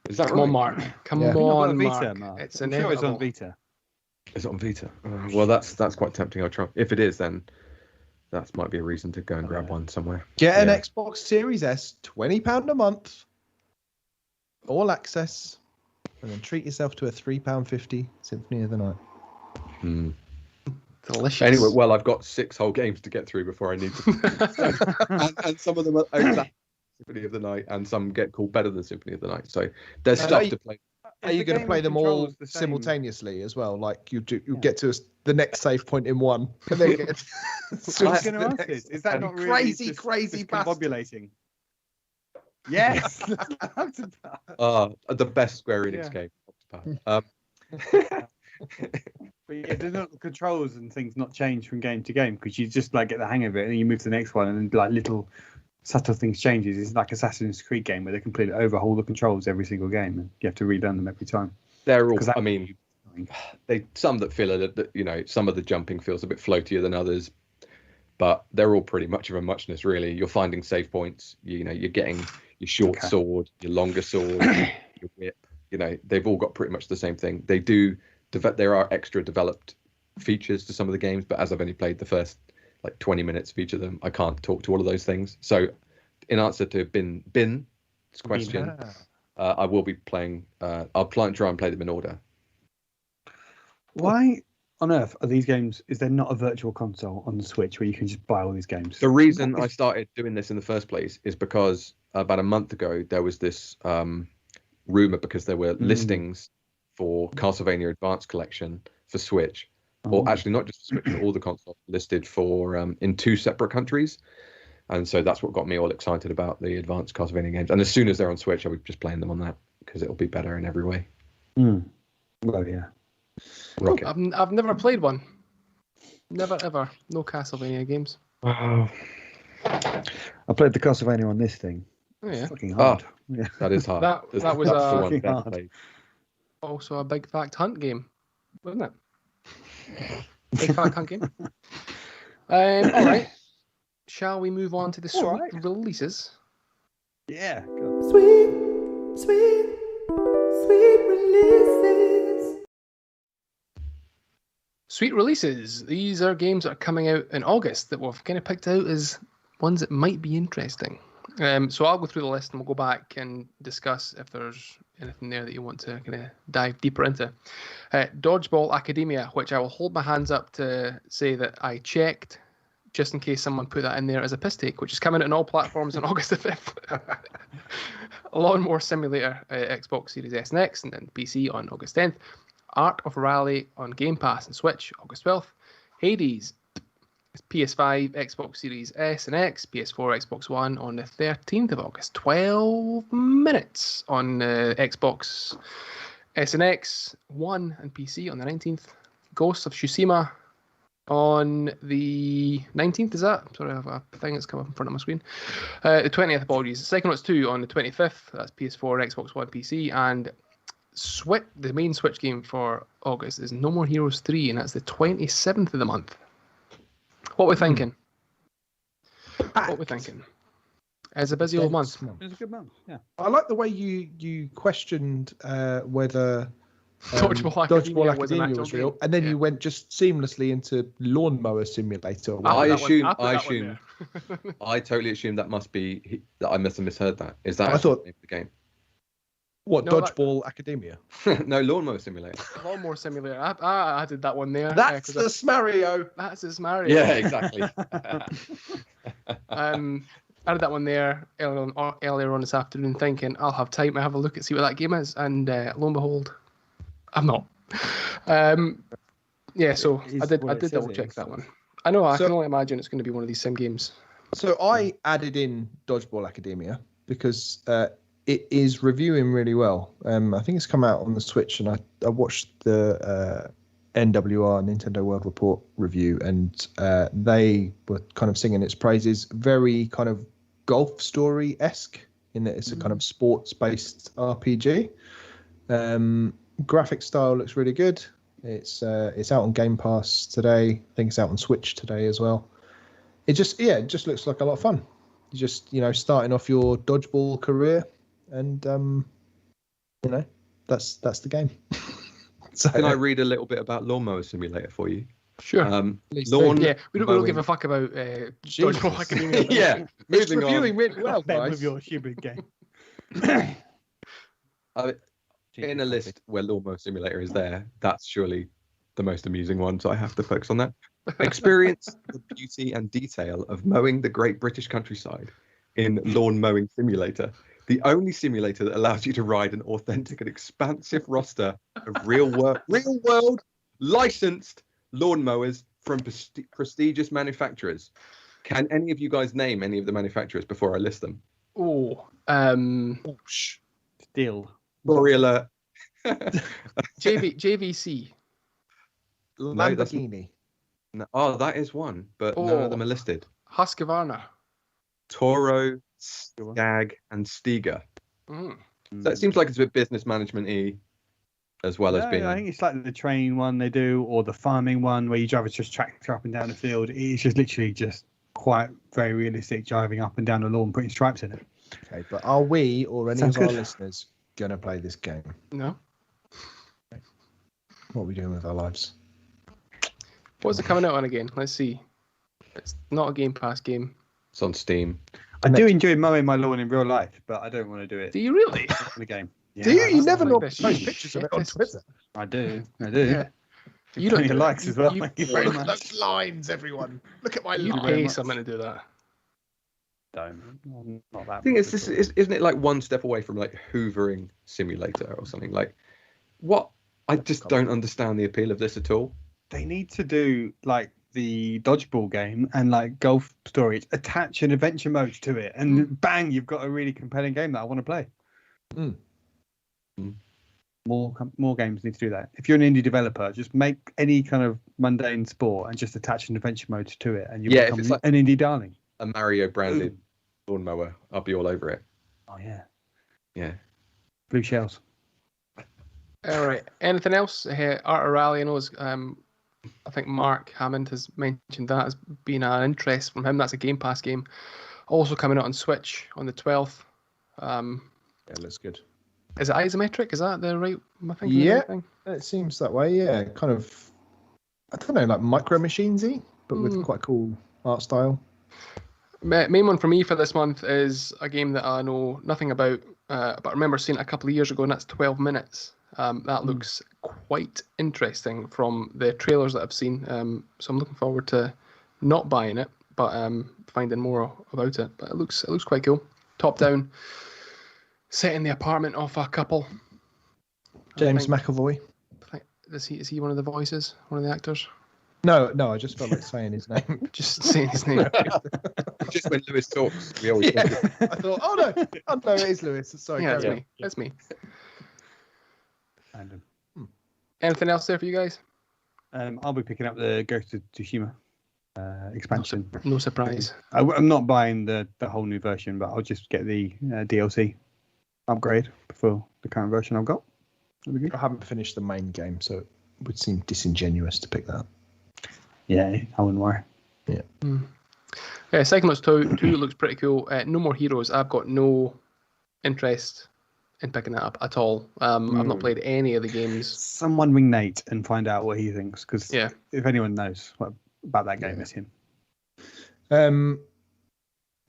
Is that Come right? on, Mark. Come Not on, on Vita, Mark. Mark. It's I'm sure it's on Vita. Is it on Vita? Well, that's quite tempting. I'll try. If it is, then that might be a reason to go and grab one somewhere. Get an Xbox Series S, £20 a month, all access, and then treat yourself to a £3.50 Symphony of the Night. Delicious. Anyway, well, I've got 6 whole games to get through before I need to. and some of them are exactly Symphony of the Night, and some get called better than Symphony of the Night. So there's stuff to play. Are you going to play them all simultaneously as well? Like you get to the next save point in one, and then get is that not really crazy discombobulating? Yes. The best Square Enix game. But yeah, do not the controls and things not change from game to game, because you just like get the hang of it and then you move to the next one and then like little subtle things changes. It's like Assassin's Creed game where they completely overhaul the controls every single game and you have to relearn them every time. They're all, I mean, some that feel that, you know, some of the jumping feels a bit floatier than others, but they're all pretty much of a muchness, really. You're finding save points, you know, you're getting your short sword, your longer sword, your whip, you know, they've all got pretty much the same thing. They do, there are extra developed features to some of the games, but as I've only played the first like 20 minutes of each of them, I can't talk to all of those things. So in answer to Bin's question, I will be playing, I'll try and play them in order. Why on earth are these games, is there not a virtual console on the Switch where you can just buy all these games? The reason I started doing this in the first place is because about a month ago, there was this rumor, because there were listings for Castlevania Advanced Collection for Switch, or actually not just for Switch, but all the consoles listed for in 2 separate countries. And so that's what got me all excited about the Advanced Castlevania games. And as soon as they're on Switch, I'll be just playing them on that because it'll be better in every way. Well, yeah. Rocket. I've never played one. Never ever. No Castlevania games. I played the Castlevania on this thing. Oh yeah. It's fucking hard. Yeah. That is hard. That was the one that I played. Also a Big Fact Hunt game, wasn't it? Big Fact Hunt game. All right. Shall we move on to the sweet releases? Yeah. Sweet releases. Sweet releases. These are games that are coming out in August that we've kind of picked out as ones that might be interesting. So I'll go through the list and we'll go back and discuss if there's anything there that you want to kind of dive deeper into. Dodgeball Academia, which I will hold my hands up to say that I checked, just in case someone put that in there as a piss take, which is coming out on all platforms on August the 5th. Lawnmower Simulator, Xbox Series S and X, and then PC on August 10th. Art of Rally on Game Pass and Switch, August 12th. Hades, PS5, Xbox Series S and X, PS4, Xbox One on the 13th of August. 12 minutes on Xbox S and X, One and PC on the 19th. Ghost of Tsushima on the 19th, is that? Sorry, I have a thing that's come up in front of my screen. The 20th, apologies. Psychonauts 2 on the 25th. That's PS4, Xbox One, PC. And Switch, the main Switch game for August is No More Heroes 3, and that's the 27th of the month. What we're thinking? What we're thinking? It's a busy old month. It's a good month. Yeah. I like the way you questioned whether Dodgeball Academia was real, and then you went just seamlessly into Lawnmower Simulator. I totally assumed that must be that I must have misheard that. Is that I thought the name of the game? What, no, Dodgeball Academia? No, Lawnmower Simulator. Lawnmower Simulator. I added that one there. That's the Smario. That's the Smario. Yeah, exactly. I had that one there earlier on this afternoon, thinking I'll have time to have a look and see what that game is, and lo and behold, I'm not. Yeah, so I did double check that one. I know. I can only imagine it's going to be one of these sim games. So I added in Dodgeball Academia because it is reviewing really well. I think it's come out on the Switch, and I watched the NWR Nintendo World Report review, and they were kind of singing its praises. Very kind of Golf Story-esque in that it's a kind of sports-based RPG. Graphic style looks really good. It's out on Game Pass today. I think it's out on Switch today as well. It just looks like a lot of fun. You just starting off your dodgeball career, and that's the game. So, can I read a little bit about Lawnmower Simulator for you? Sure. We don't give a fuck about Dodgeball Academia. Yeah, moving on. Reviewing really well, guys. With your stupid game. In a list where Lawnmower Simulator is there, that's surely the most amusing one, so I have to focus on that. Experience the beauty and detail of mowing the great British countryside in Lawn Mowing Simulator, the only simulator that allows you to ride an authentic and expansive roster of real world licensed lawnmowers from prestigious manufacturers. Can any of you guys name any of the manufacturers before I list them? Still. Story alert. JVC. Lamborghini. No, that is one, but none of them are listed. Husqvarna. Toro, Skag, and Stiga. So it seems like it's a bit business management-y as well as being... I think it's like the train one they do, or the farming one where you drive a tractor up and down the field. It's just literally just quite very realistic driving up and down the lawn, putting stripes in it. Okay, but are we or any of our listeners going to play this game? No. What are we doing with our lives? What's it coming out on again? Let's see. It's not a Game Pass game. It's on Steam. I do enjoy mowing my lawn in real life, but I don't want to do it. Do you really? In the game. Yeah, do you? You never like post pictures of it on Twitter. I do. Yeah. You don't get likes as well. Thank you very much. Those lines, everyone. Look at my You lines. pay someone to do that. Don't. Not that. I think isn't it like one step away from like hoovering simulator or something? Like, what? I just don't understand the appeal of this at all. They need to do like the dodgeball game and like Golf Story. Attach an adventure mode to it, and bang, you've got a really compelling game that I want to play. More games need to do that. If you're an indie developer, just make any kind of mundane sport and just attach an adventure mode to it, and you become like an indie darling. A Mario branded lawnmower, I'll be all over it. Oh yeah. Yeah. Blue shells. All right. Anything else? Art of Rally, I know I think Mark Hammond has mentioned that as being an interest from him. That's a Game Pass game. Also coming out on Switch on the 12th. Yeah, looks good. Is it isometric? Is that the right thing? Yeah, it seems that way. Yeah, kind of, I don't know, like Micro Machines-y, but with quite a cool art style. Main one for me for this month is a game that I know nothing about, but I remember seeing it a couple of years ago, and that's 12 Minutes. That looks quite interesting from the trailers that I've seen. So I'm looking forward to not buying it, but finding more about it. But it looks quite cool. Top down, set in the apartment of a couple. James McAvoy. Is he one of the voices? One of the actors? No, I just felt like saying his name. Just saying his name. Just when Lewis talks, we always think I thought, oh no, it is Lewis. Sorry, yeah, it's me. That's me. Random. Anything else there for you guys? I'll be picking up the Ghost of Tsushima expansion. No surprise. I'm not buying the whole new version, but I'll just get the DLC upgrade for the current version I've got. That'll be good. I haven't finished the main game, so it would seem disingenuous to pick that up. Yeah, I wouldn't worry. Yeah, Psychonauts 2 looks pretty cool. No More Heroes. I've got no interest in picking that up at all. I've not played any of the games. Someone ring Nate and find out what he thinks, because Yeah. if anyone knows about that game, it's him.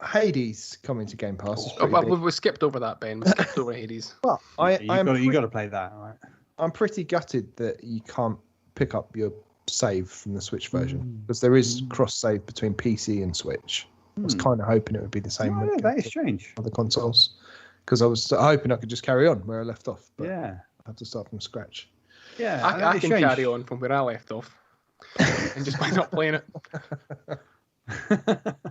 Hades coming to Game Pass. is Oh, pretty big. we skipped over that, Ben. We skipped over Hades. Well, You got to play that, right? I'm pretty gutted that you can't pick up your save from the Switch version, because there is cross save between PC and Switch. I was kind of hoping it would be the same with that is strange. other consoles, because I was hoping I could just carry on where I left off, but Yeah, I have to start from scratch. yeah. I can carry on from where I left off and just by not playing it.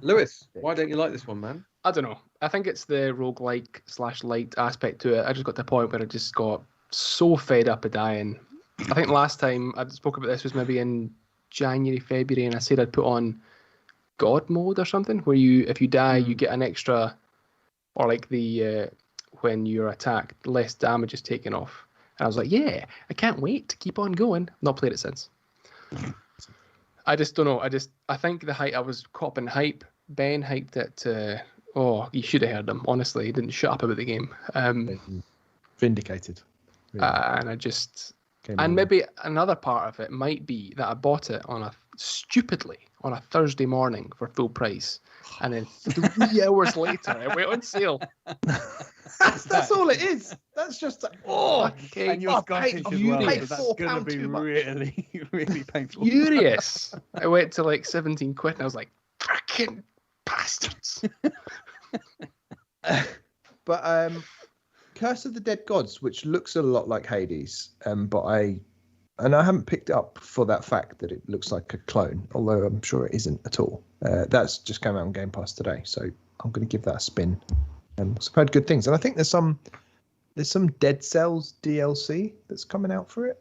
Lewis, why don't you like this one, man? I don't know. I think it's the roguelike / light aspect to it. I just got to the point where I just got so fed up of dying. I think last time I spoke about this was maybe in January, February, and I said I'd put on God mode or something, where if you die, you get an extra, or like the when you're attacked, less damage is taken off. And I was like, yeah, I can't wait to keep on going. Not played it since. I just don't know. I think I was caught up in hype. Ben hyped it. You should have heard him. Honestly, he didn't shut up about the game. Vindicated. Really. And I just. Came And on. maybe another part of it might be that I bought it stupidly on a Thursday morning for full price, and then 3 hours later it went on sale. That's all it is. That's just Okay, And you're Scottish as well, paid so that's £4 going to be too much. really, really painful. furious. I went to like 17 quid, and I was like, "Fucking bastards!" But Curse of the Dead Gods, which looks a lot like Hades, but I haven't picked it up for that fact that it looks like a clone, although I'm sure it isn't at all. That's just come out on Game Pass today, so I'm going to give that a spin. I've heard good things, and I think there's some Dead Cells DLC that's coming out for it.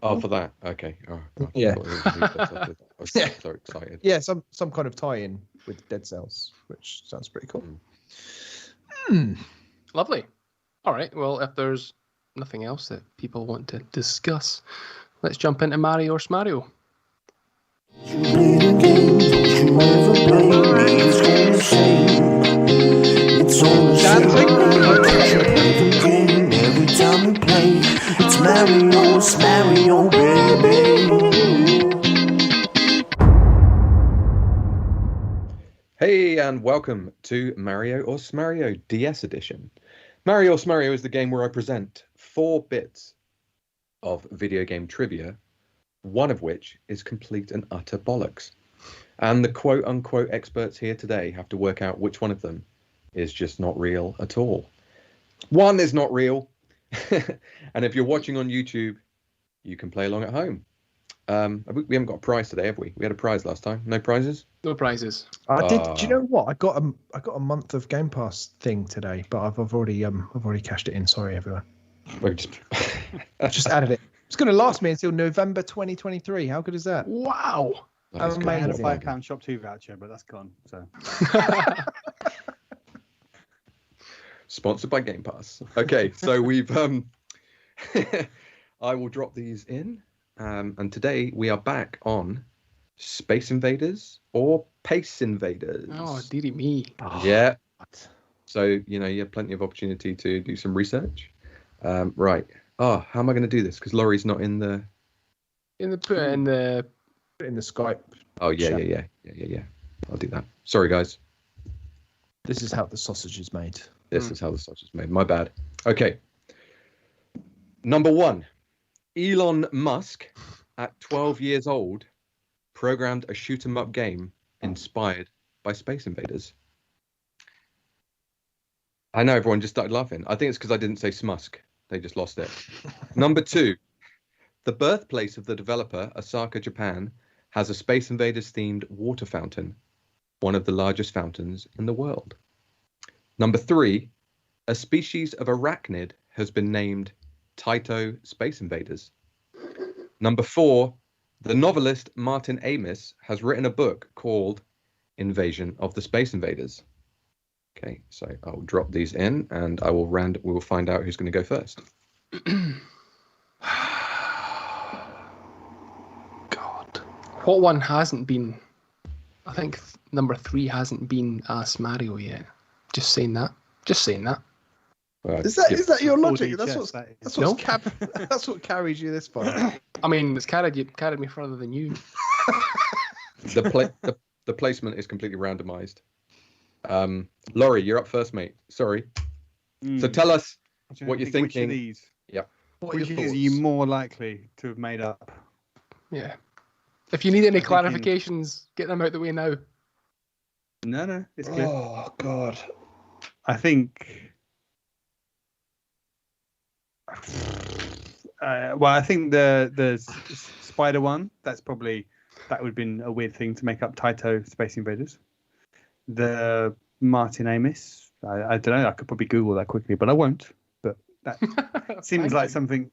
Oh, for that. Okay. Oh, Yeah. I was so excited. Yeah, some kind of tie-in with Dead Cells, which sounds pretty cool. Lovely. All right. Well, if there's nothing else that people want to discuss, let's jump into Mario or Smario. You play the game, don't you ever blame me, it's all the same. It's all the same. You play the game every time we play. It's Mario, baby. Hey, and welcome to Mario or Smario DS Edition. Mario or Smario is the game where I present 4 bits of video game trivia, one of which is complete and utter bollocks. And the quote-unquote experts here today have to work out which one of them is just not real at all. One is not real. And if you're watching on YouTube, you can play along at home. We haven't got a prize today, have we? We had a prize last time. No prizes? No prizes. I did. Do you know what? I got a month of Game Pass thing today, but I've already cashed it in. Sorry, everyone. We're just... Just added it. It's going to last me until November 2023. How good is that? Wow. That is I I had a good. £5 Shop 2 voucher, but that's gone. So Sponsored by Game Pass. Okay, so we've I will drop these in, and today we are back on Space Invaders or Pace Invaders. Oh, dearie me. Yeah. So you have plenty of opportunity to do some research. Right. Oh, how am I going to do this? Because Laurie's not in the. In the Skype. Oh yeah. I'll do that. Sorry, guys. This is how the sausage is made. This is how the sausage is made. My bad. Okay. Number 1. Elon Musk, at 12 years old, programmed a shoot 'em up game inspired by Space Invaders. I know everyone just started laughing. I think it's because I didn't say Smusk. They just lost it. Number 2. The birthplace of the developer, Osaka, Japan, has a Space Invaders themed water fountain, one of the largest fountains in the world. Number 3, a species of arachnid has been named Taito Space Invaders. Number 4, The novelist Martin Amis has written a book called Invasion of the Space Invaders. Okay, so I'll drop these in, and we will find out who's going to go first. God. What one hasn't been? I think number 3 hasn't been Ask Mario yet. Just saying that. Is that your logic? 4D That's chess, what's that is. that's what's that's what carries you this far. I mean, it's carried me further than you. The placement is completely randomized. Laurie, you're up first, mate. Sorry. So tell us what you're Which thinking. of these? Yeah. What are Which your of these are thoughts? you more likely to have made up? Yeah. If you need any I'm thinking- clarifications, get them out the way now. No, it's clear. Oh God. I think. I think the spider one. That would have been a weird thing to make up Taito Space Invaders. The Martin Amis. I don't know. I could probably Google that quickly, but I won't. But that seems Thank like you. something.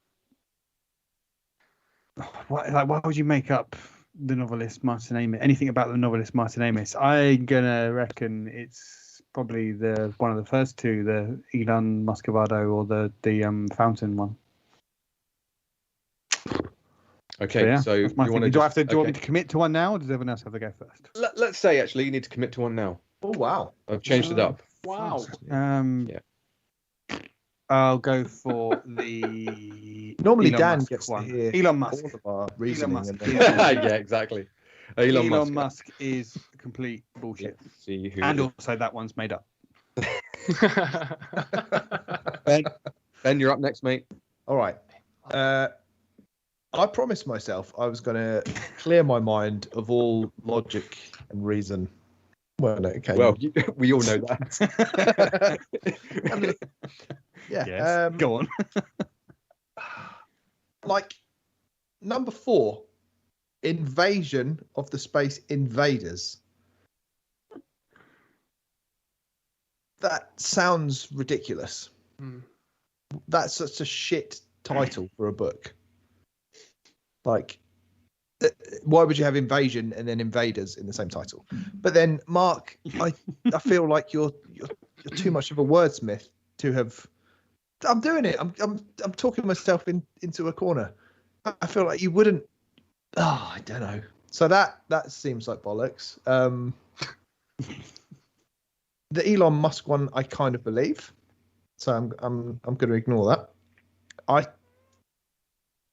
Why would you make up the novelist Martin Amis? Anything about the novelist Martin Amis? I'm gonna reckon it's probably one of the first two, the Elon Muscovado or the Fountain one. Okay, so that's my you want thinking. to Do you want me to commit to one now, or does everyone else have to go first? Let's say actually you need to commit to one now. Oh wow. I've changed it up. Wow. Yeah. I'll go for the. Normally Elon Dan Musk gets one. to hear Elon Musk. all of our reasoning. Musk. And then- Yeah, exactly. Elon Musk is complete bullshit. Let's see who. And also that one's made up. Ben, you're up next, mate. All right. I promised myself I was going to clear my mind of all logic and reason. Well, no, okay. Well, we all know that. I mean, yeah. Yes. Go on. Like number 4, Invasion of the Space Invaders. That sounds ridiculous. Hmm. That's such a shit title for a book. Like, why would you have Invasion and then Invaders in the same title? But then, Mark, I feel like you're too much of a wordsmith to have. I'm doing it. I'm talking myself into a corner. I feel like you wouldn't. Oh, I don't know. So that seems like bollocks. The Elon Musk one, I kind of believe. So I'm going to ignore that.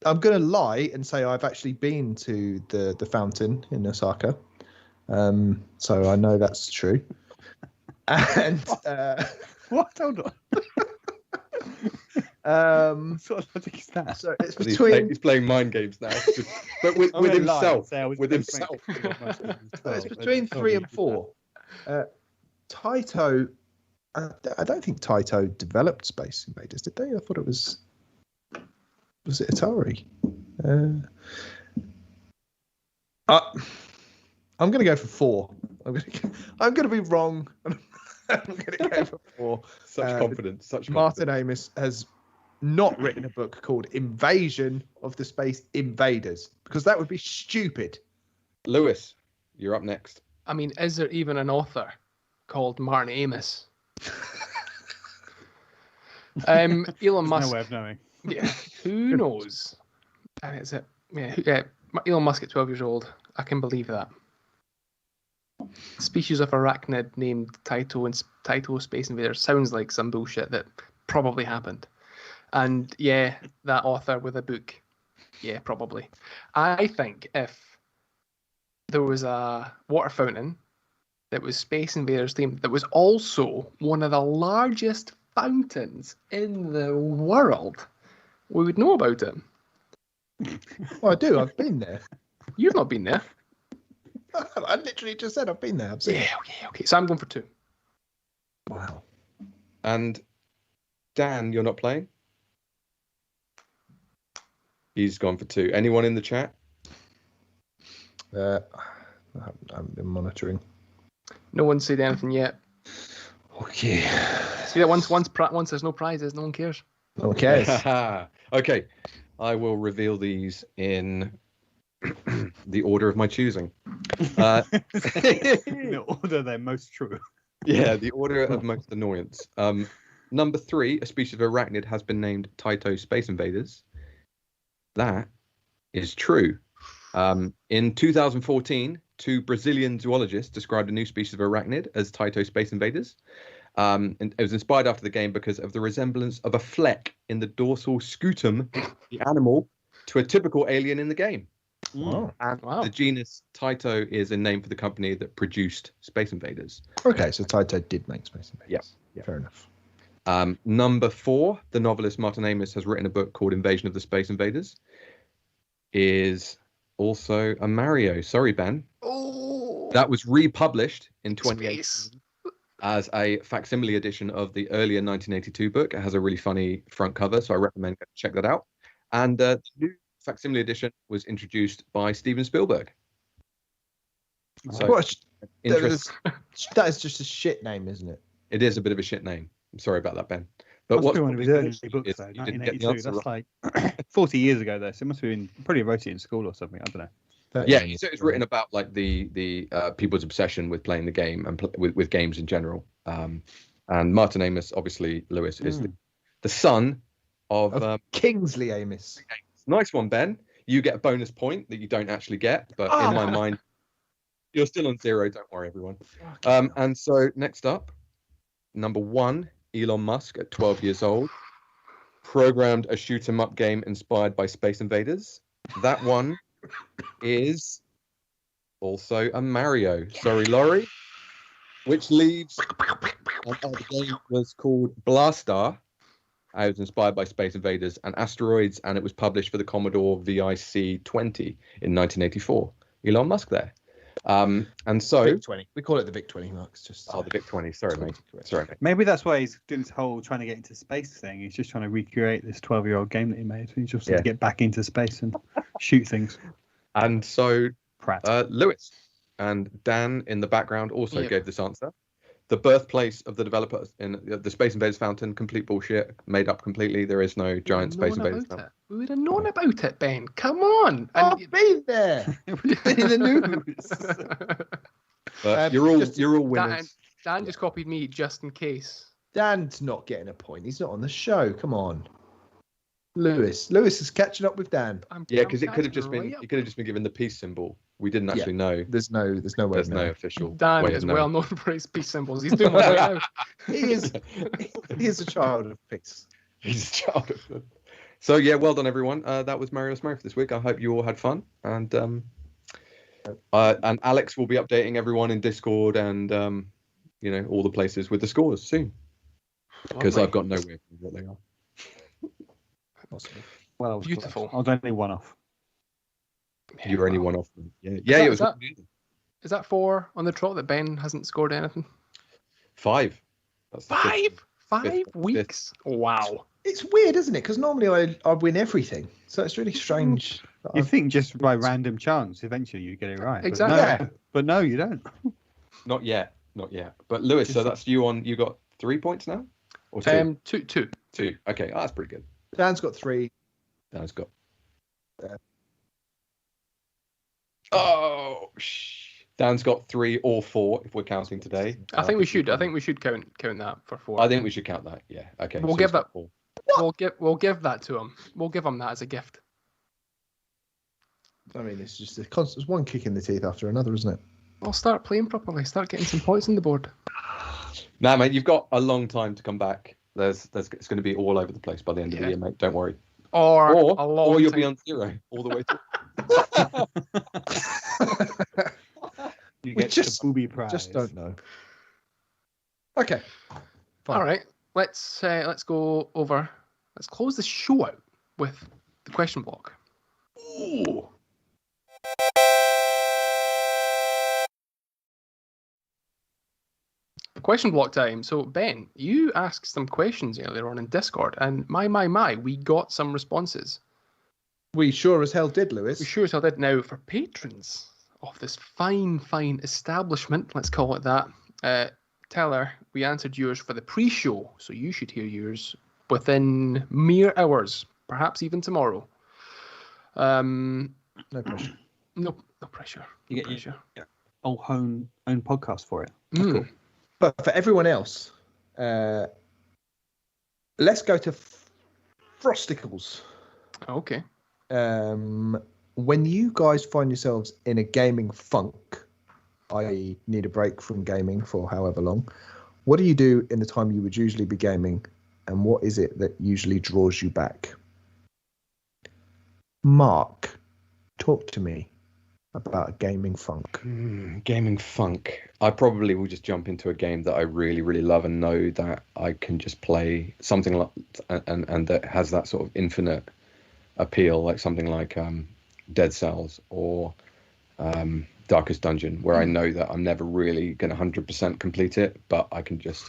I'm going to lie and say I've actually been to the fountain in Osaka. So I know that's true. And What? Hold on. What sort of logic is that? so it's He's between playing mind games now, but with I'm gonna lie and himself. say I was With gonna himself. make Elon Musk as well, it's but between it's 3 and obviously 4. Taito, I don't think Taito developed Space Invaders, did they? I thought it was it Atari? I'm going to go for 4. I'm going to be wrong. I'm going to go for 4. Such confidence. Such Martin confidence. Amis has not written a book called Invasion of the Space Invaders because that would be stupid. Lewis, you're up next. I mean, is there even an author called Martin Amis? Elon There's Musk. no way of knowing. Yeah, who knows? And it's it. Yeah, Elon Musk at 12 years old. I can believe that. Species of arachnid named Taito Space Invaders sounds like some bullshit that probably happened. And yeah, that author with a book. Yeah, probably. I think if there was a water fountain that was Space Invaders themed, that was also one of the largest fountains in the world, we would know about it. Well, I do. I've been there. You've not been there. I literally just said I've been there. I've seen it. Yeah, okay. So I'm going for 2. Wow. And Dan, you're not playing? He's gone for 2. Anyone in the chat? I haven't been monitoring. No one said anything yet. Okay. See that once there's no prizes, no one cares. No one cares. Okay. I will reveal these in The order of my choosing. The order they're most true. Yeah, the order of most annoyance. Number 3, a species of arachnid has been named Taito Space Invaders. That is true. In 2014, 2 Brazilian zoologists described a new species of arachnid as Taito Space Invaders. And it was inspired after the game because of the resemblance of a fleck in the dorsal scutum, the animal, to a typical alien in the game. Wow. And Wow. the genus Taito is a name for the company that produced Space Invaders. Okay, so Taito did make Space Invaders. Yeah. Fair enough. Number 4, the novelist Martin Amis has written a book called Invasion of the Space Invaders. Is also a Mario. Sorry, Ben. Oh. That was republished in 2018 Space. as a facsimile edition of the earlier 1982 book. It has a really funny front cover, so I recommend go check that out. And the new facsimile edition was introduced by Steven Spielberg. So, What interest, that is just a shit name, isn't it? it is a bit of a shit name. I'm sorry about that, Ben. But Must what's be one of his probably early good books, is though, you didn't get the 1982. answer That's right. like 40 years ago, though. So it must have been probably wrote it in school or something. I don't know. Yeah, so it's written about like the people's obsession with playing the game and with games in general. And Martin Amis, obviously, Lewis is the son of Kingsley Amis. nice one, Ben. You get a bonus point that you don't actually get, but in my mind, you're still on 0. Don't worry, everyone. And so next up, number 1, Elon Musk at 12 years old programmed a shoot 'em up game inspired by Space Invaders. That one is also a Mario. Sorry, Laurie. Which leaves the game was called Blastar. It was inspired by Space Invaders and Asteroids, and it was published for the Commodore VIC-20 in 1984. Elon Musk there. And so Vic 20. We call it the Vic 20 marks. Just the VIC-20. Sorry, mate. Sorry, mate. Maybe that's why he's doing this whole trying to get into space thing. He's just trying to recreate this 12-year-old game that he made. He just wants to get back into space and shoot things. And so Pratt. Lewis and Dan in the background also gave this answer. The birthplace of the developer in the Space Invaders Fountain, complete bullshit, made up completely. There is no giant Space Invaders Fountain. We would have known about it, Ben. Come on. I've been there. Been in the news. But you're all winners. Dan just copied me just in case. Dan's not getting a point. He's not on the show. Come on. Lewis is catching up with Dan. Because it could have just been given the peace symbol. We didn't actually know. There's no way. There's no official. Dan way is of knowing. well known for his peace symbols. He's doing one right now. He is a child of peace. He's a child of them. So yeah, well done everyone. That was Mario Smurf for this week. I hope you all had fun. And Alex will be updating everyone in Discord and all the places with the scores soon. Because I've got no way of what they are. Well, Beautiful. I was only one off. You were only one off. Yeah, it was. Is that 4 on the trot that Ben hasn't scored anything? 5. That's the 5? 5 fifth. weeks? Wow. It's weird, isn't it? Because normally I win everything, so it's really strange. You think just by random chance, eventually you get it right. Exactly. But no, you don't. Not yet. But Lewis, so that's you on. You got 3 points now, or 2? 2. 2. Okay, that's pretty good. Dan's got 3. Dan's got. Yeah. Dan's got 3 or 4 if we're counting today. I think we should. I think we should count that for 4. I think we should count that. Yeah. Okay. We'll so give he's got that. 4. We'll give that to him. We'll give him that as a gift. I mean, it's just a constant one kick in the teeth after another, isn't it? We'll start playing properly. Start getting some points on the board. Nah, mate, you've got a long time to come back. It's going to be all over the place by the end of the year, mate. Don't worry. Or a long or you'll time. be on 0 all the way through. You get the booby prize. Just don't know. Okay. Fine. All right. Let's go over. Let's close the show out with the question block. Ooh. Question block time. So Ben, you asked some questions earlier on in Discord, and my, we got some responses. We sure as hell did, Lewis. We sure as hell did. Now, for patrons of this fine establishment, let's call it that, Teller, we answered yours for the pre-show, so you should hear yours within mere hours, perhaps even tomorrow. No pressure. No pressure. You No get pressure. your own podcast for it. That's Mm. cool. But for everyone else, let's go to Frosticles. Okay. When you guys find yourselves in a gaming funk, i.e. need a break from gaming for however long, what do you do in the time you would usually be gaming, and what is it that usually draws you back? Mark, talk to me about a gaming funk. Gaming funk. I probably will just jump into a game that I really, really love and know that I can just play something like, and that has that sort of infinite appeal, like something like Dead Cells or Darkest Dungeon, where I know that I'm never really going to 100% complete it, but I can just.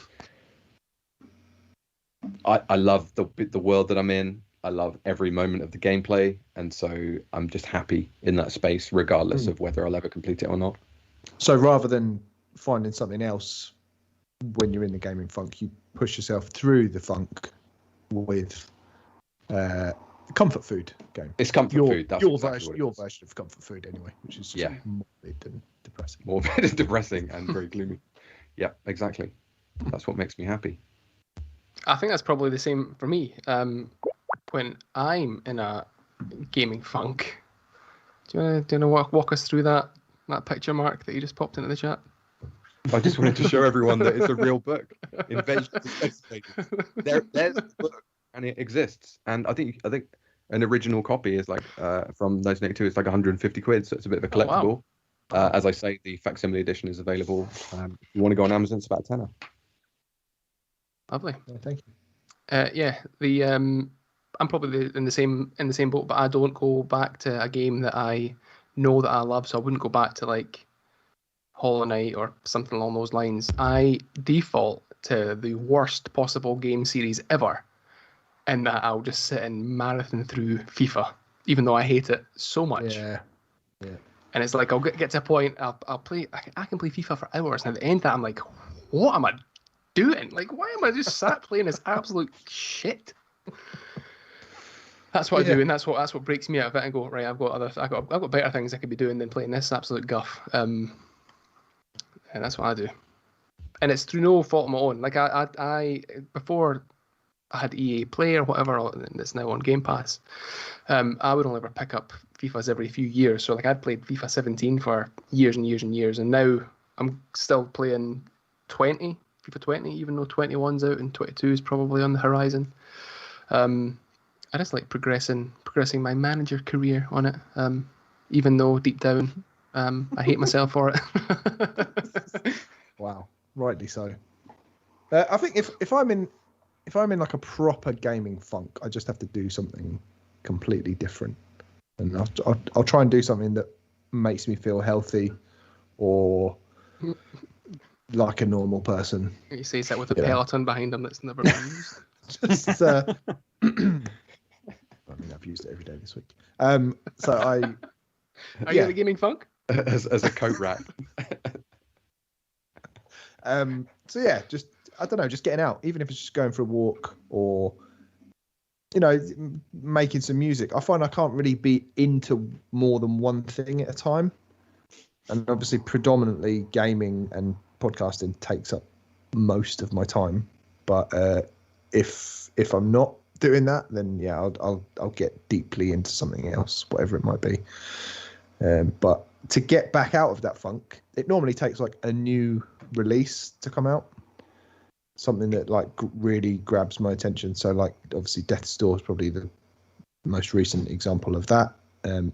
I love the world that I'm in. I love every moment of the gameplay, and so I'm just happy in that space, regardless of whether I'll ever complete it or not. So rather than finding something else when you're in the gaming funk, you push yourself through the funk with comfort food game. It's comfort food. That's your exactly version, what it your is. version of comfort food, anyway, which is Yeah. morbid and depressing. Morbid, depressing, and very gloomy. Yeah, exactly. That's what makes me happy. I think that's probably the same for me. When I'm in a gaming funk, do you want to walk us through that picture, Mark, that you just popped into the chat? I just wanted to show everyone that it's a real book, Invasion of the Space Invaders. There's the book, and it exists. And I think an original copy is like from 1982. It's like 150 quid, so it's a bit of a Oh, wow. collectible. As I say, the facsimile edition is available. If you want to go on Amazon, it's about a tenner. Lovely. Yeah, thank you. Yeah, I'm probably in the same boat, but I don't go back to a game that I know that I love, so I wouldn't go back to like Hollow Knight or something along those lines. I default to the worst possible game series ever, and that I'll just sit and marathon through FIFA, even though I hate it so much. Yeah. And it's like I'll get to a point, I'll play. I can play FIFA for hours, and at the end of that, I'm like, what am I doing? Like, why am I just sat playing this absolute shit? That's what I do, and that's what breaks me out of it. And go, right, I've got better things I could be doing than playing this absolute guff. And that's what I do. And it's through no fault of my own. Like I before I had EA Play or whatever that's now on Game Pass, I would only ever pick up FIFAs every few years. So like I'd played FIFA 17 for years and years and years, and now I'm still playing FIFA 20, even though 21's out and 22 is probably on the horizon. I just like progressing my manager career on it, even though deep down I hate myself for it. Wow, rightly so. I think if I'm in like a proper gaming funk, I just have to do something completely different, and I'll try and do something that makes me feel healthy or like a normal person. He says that with a Peloton behind him that's never been used. Just, I mean, I've used it every day this week. So Are you in a gaming funk? as a coat rack. So yeah, just I don't know, just getting out, even if it's just going for a walk or making some music. I find I can't really be into more than one thing at a time, and obviously predominantly gaming and podcasting takes up most of my time. But if I'm not doing that, then yeah, I'll get deeply into something else, whatever it might be. But to get back out of that funk, it normally takes like a new release to come out, something that like really grabs my attention. So like obviously Death's Door is probably the most recent example of that.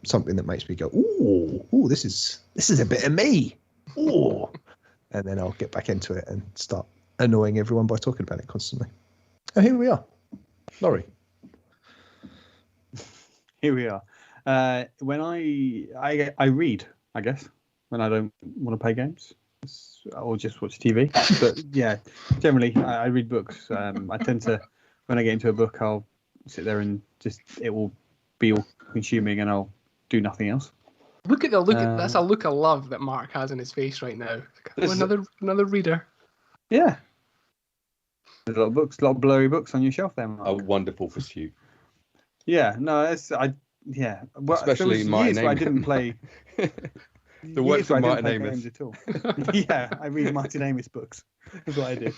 Something that makes me go, ooh, this is a bit of me, ooh, and then I'll get back into it and start annoying everyone by talking about it constantly. And here we are. Laurie. Here we are. When I read, I guess, when I don't want to play games or just watch TV. But yeah, generally I read books. I tend to, when I get into a book, I'll sit there and it will be all consuming and I'll do nothing else. Look at that's a look of love that Mark has in his face right now. Another reader. Yeah. There's a lot of blurry books on your shelf there, Mark. A wonderful pursuit. Yeah, no, Yeah, well, Especially there was years Martin where I Amis. didn't play. The works of Martin Amis. Games at all. Yeah, I read Martin Amis books. That's what I do.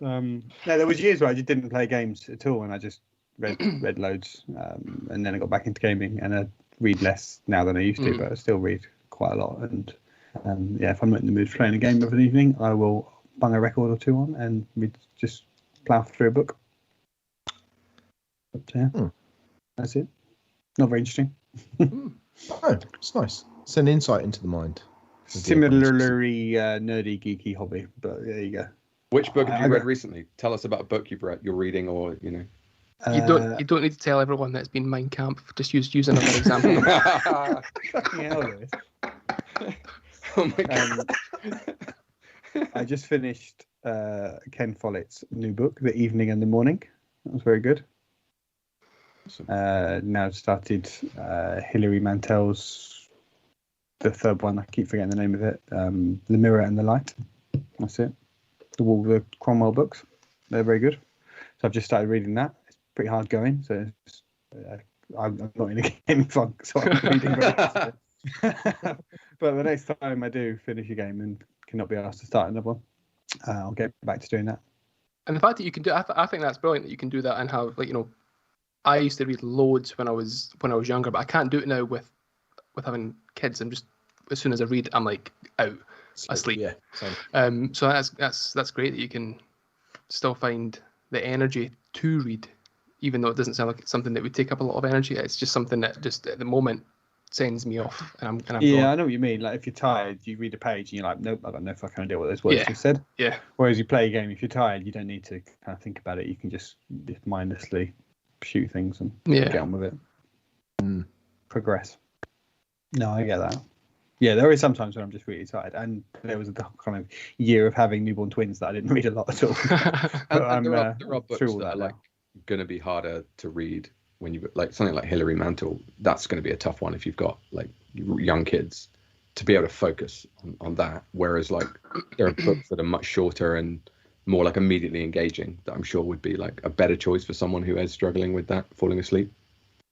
No, there was years where I just didn't play games at all, and I just read loads, and then I got back into gaming, and I read less now than I used to, but I still read quite a lot. And yeah, if I'm not in the mood for playing a game of an evening, I will bung a record or two on and we just plough through a book. But yeah, that's it. Not very interesting. Oh, it's nice. It's an insight into the mind. Similarly nerdy, geeky hobby, but there you go. Which book have you read recently? Tell us about a book you're reading, or you know. You don't need to tell everyone that it's been Mein Kampf. Just use another example. Fucking hell, Lewis. Oh my god! I just finished Ken Follett's new book, The Evening and the Morning. That was very good. Awesome. Now started Hilary Mantel's the third one. I keep forgetting the name of it. The Mirror and the Light. That's it. The Cromwell books. They're very good. So I've just started reading that. It's pretty hard going. So it's, I'm not in a gaming funk, so I'm reading very fast. But the next time I do finish a game and cannot be asked to start another one, I'll get back to doing that. And the fact that you can do, I think that's brilliant that you can do that and have, like, you know, I used to read loads when I was younger, but I can't do it now with having kids. I'm just, as soon as I read, I'm like out asleep. Yeah. Same. So that's great that you can still find the energy to read, even though it doesn't sound like it's something that would take up a lot of energy. It's just something that just at the moment sends me off, and I'm yeah, going. I know what you mean. Like if you're tired, you read a page and you're like, nope, I got no fucking idea what those words you said. Yeah. Whereas you play a game, if you're tired, you don't need to kind of think about it. You can just mindlessly shoot things and get on with it. Progress. No, I get that. Yeah, there is sometimes when I'm just really tired, and there was a kind of year of having newborn twins that I didn't read a lot at all. But and there are books through all that are now. like going to be harder to read when you like something like Hilary Mantel. That's going to be a tough one if you've got like young kids to be able to focus on that. Whereas like there are books that are much shorter and more like immediately engaging that I'm sure would be like a better choice for someone who is struggling with that, falling asleep.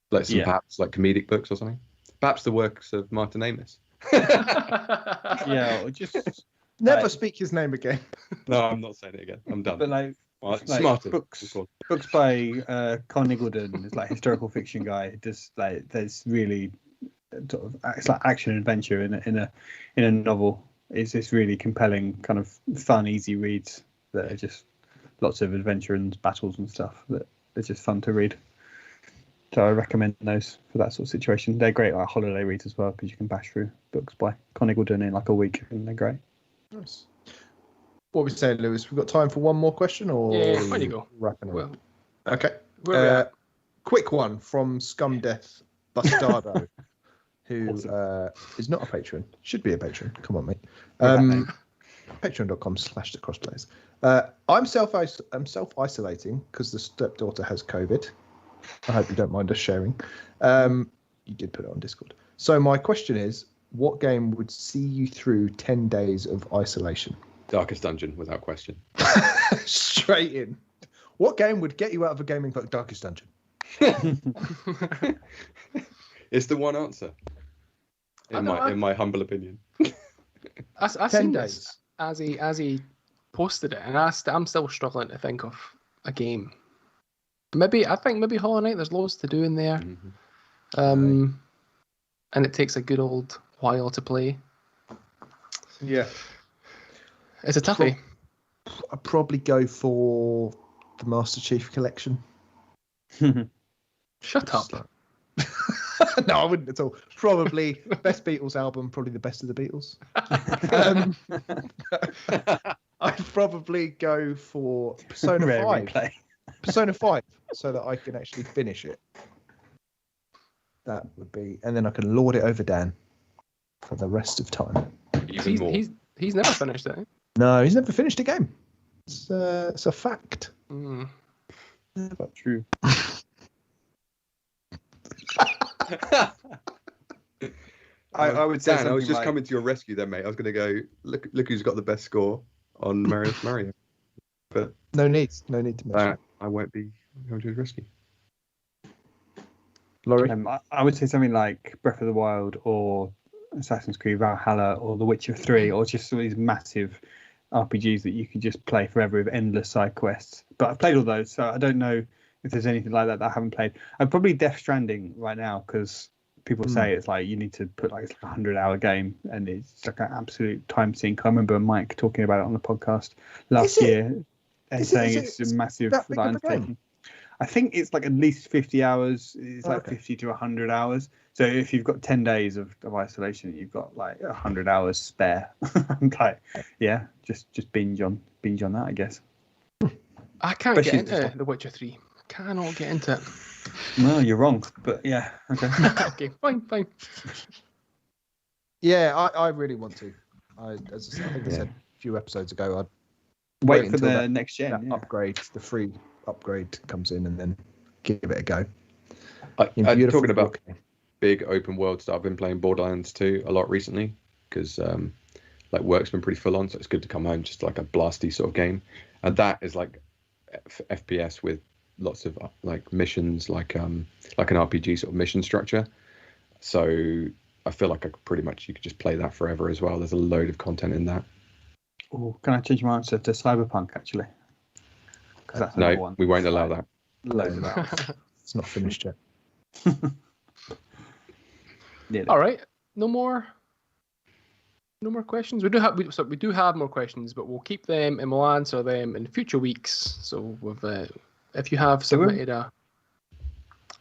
Like some perhaps like comedic books or something. Perhaps the works of Martin Amis. Yeah, or just Never speak his name again. No, I'm not saying it again. I'm done. but like Smarter books by Con Nicholson, is like historical fiction guy. Just like there's really sort of it's like action adventure in a novel. It's this really compelling kind of fun, easy reads that are just lots of adventure and battles and stuff that are just fun to read. So I recommend those for that sort of situation. They're great like holiday reads as well because you can bash through books by Con Nicholson in like a week and they're great. Nice. What are we saying, Lewis? We've got time for one more question, or Yeah, where do you go? Wrapping up. Well, Okay. where are we at? Quick one from Scum Death Bastardo, who Awesome. is not a patron. Should be a patron. Come on, mate. Patreon.com/thecrossplayers. I'm self-isolating because the stepdaughter has COVID. I hope you don't mind us sharing. You did put it on Discord. So my question is, what game would see you through 10 days of isolation? Darkest Dungeon, without question. Straight in. What game would get you out of a gaming club? Darkest Dungeon. It's the one answer. In my humble opinion. I 10 seen days. this as he posted it, and I'm still struggling to think of a game. I think maybe Hollow Knight. There's loads to do in there, and it takes a good old while to play. Yeah. It's a toughie. I'd probably go for the Master Chief Collection. Shut up. No, I wouldn't at all. Probably best Beatles album, probably the best of the Beatles. I'd probably go for Persona 5. Persona 5, so that I can actually finish it. That would be, and then I can lord it over Dan for the rest of time. Even more. He's never finished it. No, he's never finished a game. It's a fact. That's true. I would say Dan, I was just like, coming to your rescue then, mate. I was going to go, look who's got the best score on Mario. But no need to mention it. I won't be going to his rescue. Laurie? I would say something like Breath of the Wild or Assassin's Creed Valhalla or The Witcher 3 or just some of these massive RPGs that you can just play forever with endless side quests. But I've played all those, so I don't know if there's anything like that I haven't played. I'm probably Death Stranding right now because people say it's like you need to put like a 100-hour game and it's like an absolute time sink. I remember Mike talking about it on the podcast last year and saying it's a massive undertaking. I think it's like at least 50 hours. It's like 50 to 100 hours. So if you've got 10 days of isolation, you've got like 100 hours spare. Like, yeah, just binge on that, I guess. I can't get into The Witcher 3. Cannot get into it. No, you're wrong. But yeah, okay. Okay, fine. Yeah, I really want to. I think I said a few episodes ago, I'd wait for the that, next gen upgrade, the free upgrade comes in, and then give it a go. I'm talking about big open world stuff. I've been playing Borderlands 2 a lot recently because like work's been pretty full on, so it's good to come home just like a blasty sort of game. And that is like FPS with lots of like missions, like an RPG sort of mission structure. So I feel like you could just play that forever as well. There's a load of content in that. Oh, can I change my answer to Cyberpunk actually? No, we won't allow that. Load of that. It's not finished yet. Yeah. All right, no more questions. We do have more questions, but we'll keep them and we'll answer them in future weeks. So if you have submitted what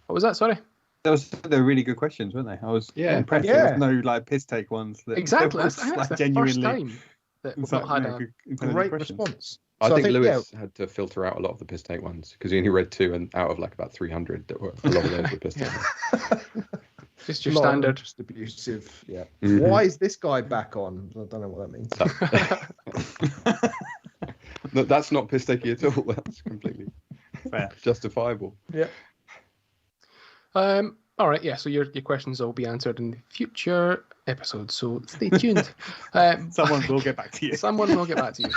was that? Sorry. They were really good questions, weren't they? I was impressed. Yeah. There was no like piss take ones. Exactly. That's like, the genuinely first time that we've not had a Great response. I So think Lewis had to filter out a lot of the piss take ones because he only read 2 and out of like about 300 that were a lot of those were piss take. Just your standard. Just abusive. Yeah. Mhm. Why is this guy back on? I don't know what that means. No, that's not piss takey at all. That's completely fair. Justifiable. Yeah. All right. Yeah. So your questions will be answered in future episodes. So stay tuned. Someone will get back to you. Someone will get back to you.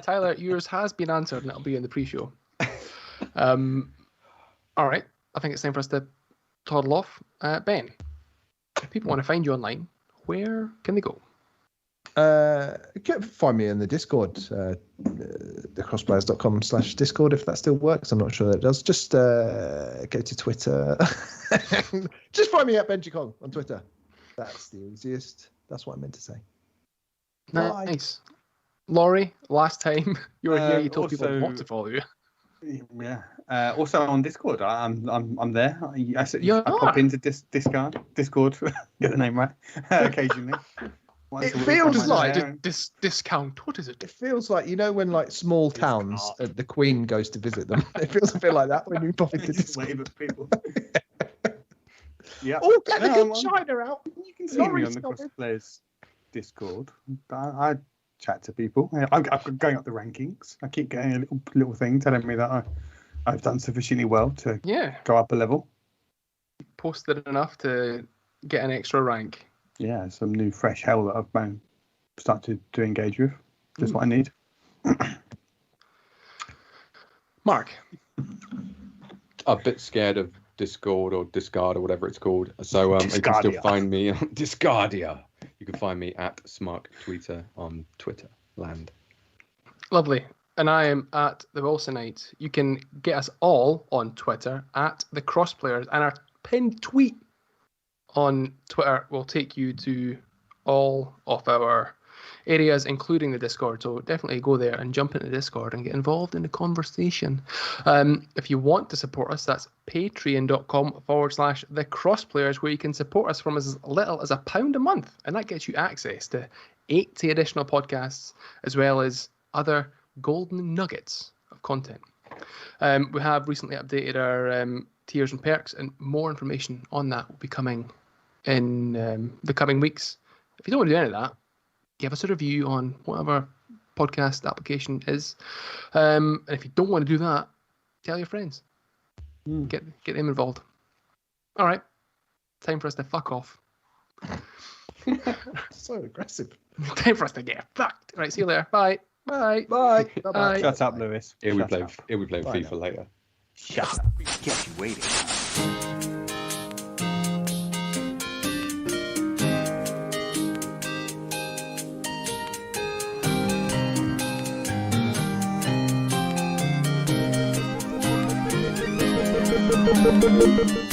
Tyler, yours has been answered and it'll be in the pre-show. All right. I think it's time for us to toddle off. Ben, if people want to find you online, where can they go? Find me in the Discord, thecrossplayers.com/Discord if that still works. I'm not sure that it does. Just go to Twitter. Just find me at Benji Kong on Twitter. That's the easiest. That's what I meant to say. Nice. Laurie, last time you were here, you told people also- not to follow you. Yeah. Also on Discord, I'm there. I pop are? into Discord. Get the name right. Occasionally. It feels like Discount. What is it? It feels like, when like small towns, the Queen goes to visit them. It feels a bit like that when you pop into just Discord. wave at people. Yeah. Oh, get the No, good China out. You can see me on the CrossPlayers Discord. I chat to people. I'm going up the rankings. I keep getting a little thing telling me that I've done sufficiently well to go up a level. Posted enough to get an extra rank. Yeah, some new fresh hell that I've started to engage with. Just what I need. Mark. A bit scared of Discord or Discard or whatever it's called. So you can still find me on Discardia. You can find me at Smark Tweeter on Twitter land. Lovely. And I am at the Wilsonite. You can get us all on Twitter at the Crossplayers, and our pinned tweet on Twitter will take you to all of our areas, including the Discord. So definitely go there and jump into Discord and get involved in the conversation. If you want to support us, that's patreon.com/the Crossplayers, where you can support us from as little as £1 a month. And that gets you access to 80 additional podcasts, as well as other golden nuggets of content. We have recently updated our tiers and perks, and more information on that will be coming in the coming weeks. If you don't want to do any of that, give us a review on whatever podcast application is. And if you don't want to do that, tell your friends. Get them involved. All right. Time for us to fuck off. So aggressive. Time for us to get fucked. All right, see you later. Bye. Bye. Bye. Bye. Shut up, Lewis. Here we play Shut up. FIFA later. Shut up. Kept you waiting. Bye.